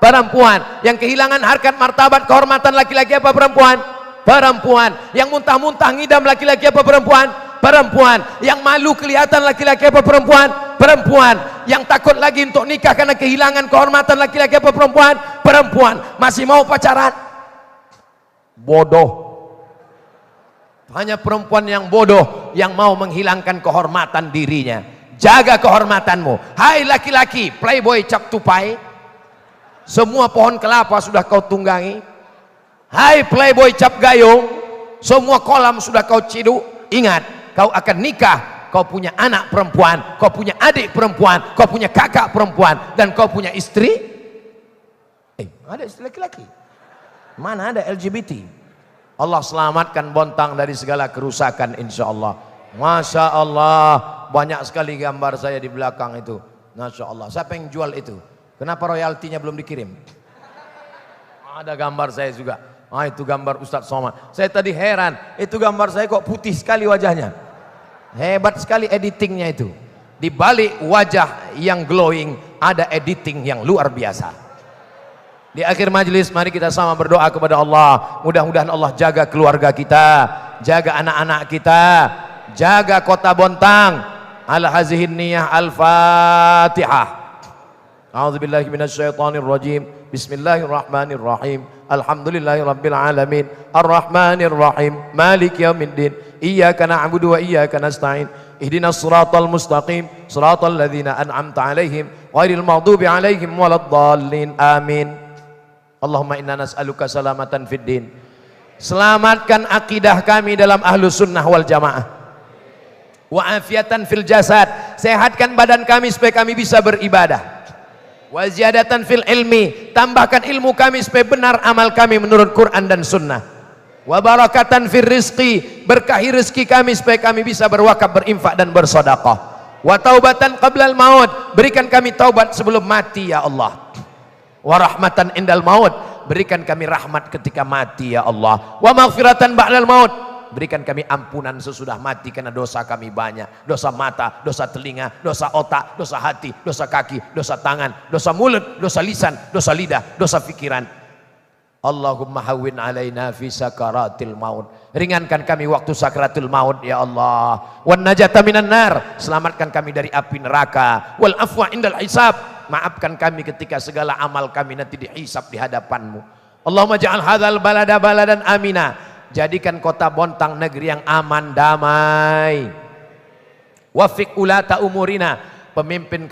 Perempuan. Yang kehilangan harkat martabat kehormatan laki-laki apa perempuan? Perempuan. Yang muntah-muntah ngidam laki-laki apa perempuan? Perempuan. Yang malu kelihatan laki-laki apa perempuan? Perempuan. Yang takut lagi untuk nikah karena kehilangan kehormatan laki-laki apa perempuan? Perempuan. Masih mau pacaran? Bodoh. Hanya perempuan yang bodoh yang mau menghilangkan kehormatan dirinya. Jaga kehormatanmu. Hai laki-laki, playboy cap tupai, semua pohon kelapa sudah kau tunggangi. Hai playboy cap gayung, semua kolam sudah kau ciduk. Ingat, kau akan nikah, kau punya anak perempuan, kau punya adik perempuan, kau punya kakak perempuan, dan kau punya istri. Ada istri laki-laki. Mana ada LGBT? Allah selamatkan Bontang dari segala kerusakan insya Allah. Masya Allah, banyak sekali gambar saya di belakang itu. Masya Allah, siapa yang jual itu? Kenapa royaltinya belum dikirim? Ada gambar saya juga. Itu gambar Ustadz Somad. Saya tadi heran, itu gambar saya kok putih sekali wajahnya. Hebat sekali editingnya itu. Di balik wajah yang glowing ada editing yang luar biasa. Di akhir majelis mari kita sama berdoa kepada Allah. Mudah-mudahan Allah jaga keluarga kita, jaga anak-anak kita, jaga kota Bontang. Ala hazihin niyah al-Fatihah. A'udzubillahi minasyaitonir rajim. Bismillahirrahmanirrahim. Alhamdulillahirabbil alamin. Arrahmanir rahim. Maliki yaumiddin. Iyyaka na'budu wa iyyaka nasta'in. Ihdinas siratal mustaqim. Siratal ladzina an'amta 'alaihim ghairil maghdubi 'alaihim waladdallin. Amin. Allahumma inna nas'aluka salamatan fid din. Selamatkan akidah kami dalam ahlus sunnah wal jamaah. Wa afiatan fil jasad. Sehatkan badan kami supaya kami bisa beribadah. Wa ziyadatan fil ilmi. Tambahkan ilmu kami supaya benar amal kami menurut Quran dan sunnah. Wa barakatan fil rizqi. Berkahi rezeki kami supaya kami bisa berwakaf, berinfak dan bersedekah. Wa taubatan qablal maut. Berikan kami taubat sebelum mati ya Allah. Wa rahmatan indal maut. Berikan kami rahmat ketika mati ya Allah. Wa maghfiratan ba'dal maut. Berikan kami ampunan sesudah mati karena dosa kami banyak. Dosa mata, dosa telinga, dosa otak, dosa hati, dosa kaki, dosa tangan, dosa mulut, dosa lisan, dosa lidah, dosa pikiran. Allahumma hawwin alaina fi sakaratil maut. Ringankan kami waktu sakaratul maut ya Allah. Wan najata minan nar. Selamatkan kami dari api neraka. Wal afwa indal hisab. Maafkan kami ketika segala amal kami nanti dihisab di hadapanmu. Allahumma ja'al hadzal balada baladan amina. Jadikan kota Bontang negeri yang aman, damai. Wafiq ulata umurina. Pemimpin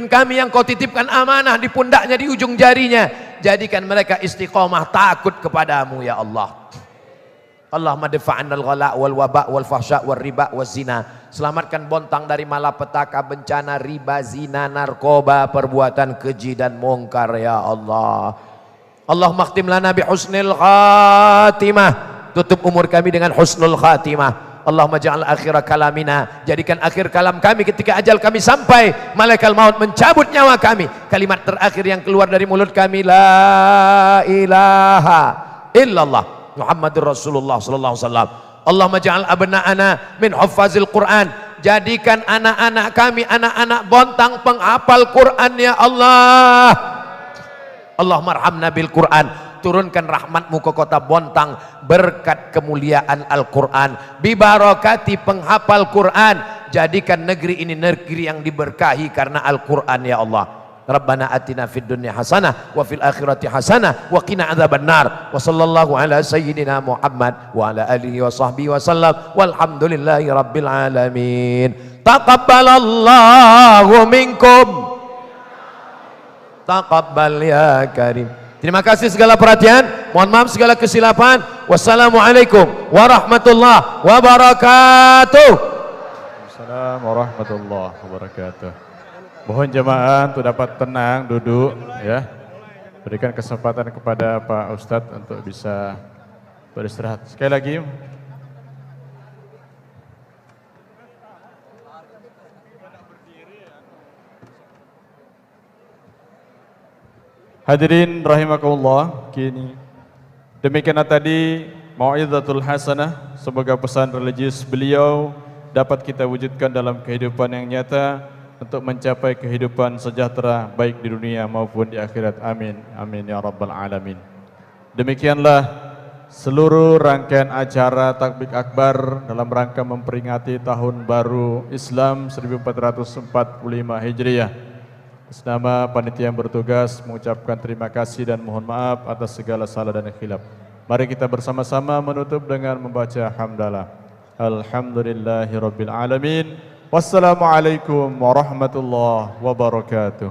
kami yang kau titipkan amanah di pundaknya, di ujung jarinya. Jadikan mereka istiqomah takut kepadamu ya Allah. Allahumma dafa'annal ghala wal waba wal fahsya wal riba wal zina. Selamatkan Bontang dari malapetaka, bencana, riba, zina, narkoba, perbuatan keji dan mungkar ya Allah. Allahumma khtim lana bi husnil khatimah. Tutup umur kami dengan husnul khatimah. Allahumma ja'al akhir kalamina. Jadikan akhir kalam kami ketika ajal kami sampai, malaikat maut mencabut nyawa kami. Kalimat terakhir yang keluar dari mulut kami, la ilaha illallah Muhammadur Rasulullah sallallahu alaihi wasallam. Allahumma ja'al abna'ana min huffazil Quran. Jadikan anak-anak kami anak-anak Bontang penghafal Quran ya Allah. Allahumma arhamna bil Quran. Turunkan rahmatmu ke kota Bontang berkat kemuliaan Al-Quran. Bibarakati penghafal Quran. Jadikan negeri ini negeri yang diberkahi karena Al-Quran ya Allah. Rabbana atina fid dunya hasanah wa fil akhirati hasanah wa qina adzabannar. Wa sallallahu ala sayyidina Muhammad wa ala alihi wa sahbihi wa sallam. Walhamdulillahi rabbil alamin. Taqabbalallahu minkum. Taqabbal ya karim. Terima kasih segala perhatian. Mohon maaf segala kesilapan. Wassalamualaikum warahmatullahi wabarakatuh. Assalamualaikum warahmatullahi wabarakatuh. Mohon jemaah untuk dapat tenang, duduk ya. Berikan kesempatan kepada Pak Ustadz untuk bisa beristirahat. Sekali lagi. Hadirin rahimakumullah, kini demikianlah tadi mau'izatul hasanah, semoga pesan religius beliau dapat kita wujudkan dalam kehidupan yang nyata untuk mencapai kehidupan sejahtera baik di dunia maupun di akhirat. Amin. Amin ya rabbal alamin. Demikianlah seluruh rangkaian acara Takbir Akbar dalam rangka memperingati tahun baru Islam 1445 Hijriah. Atas nama panitia yang bertugas mengucapkan terima kasih dan mohon maaf atas segala salah dan khilaf. Mari kita bersama-sama menutup dengan membaca hamdalah. Alhamdulillahirabbil alamin. Wassalamualaikum warahmatullahi wabarakatuh.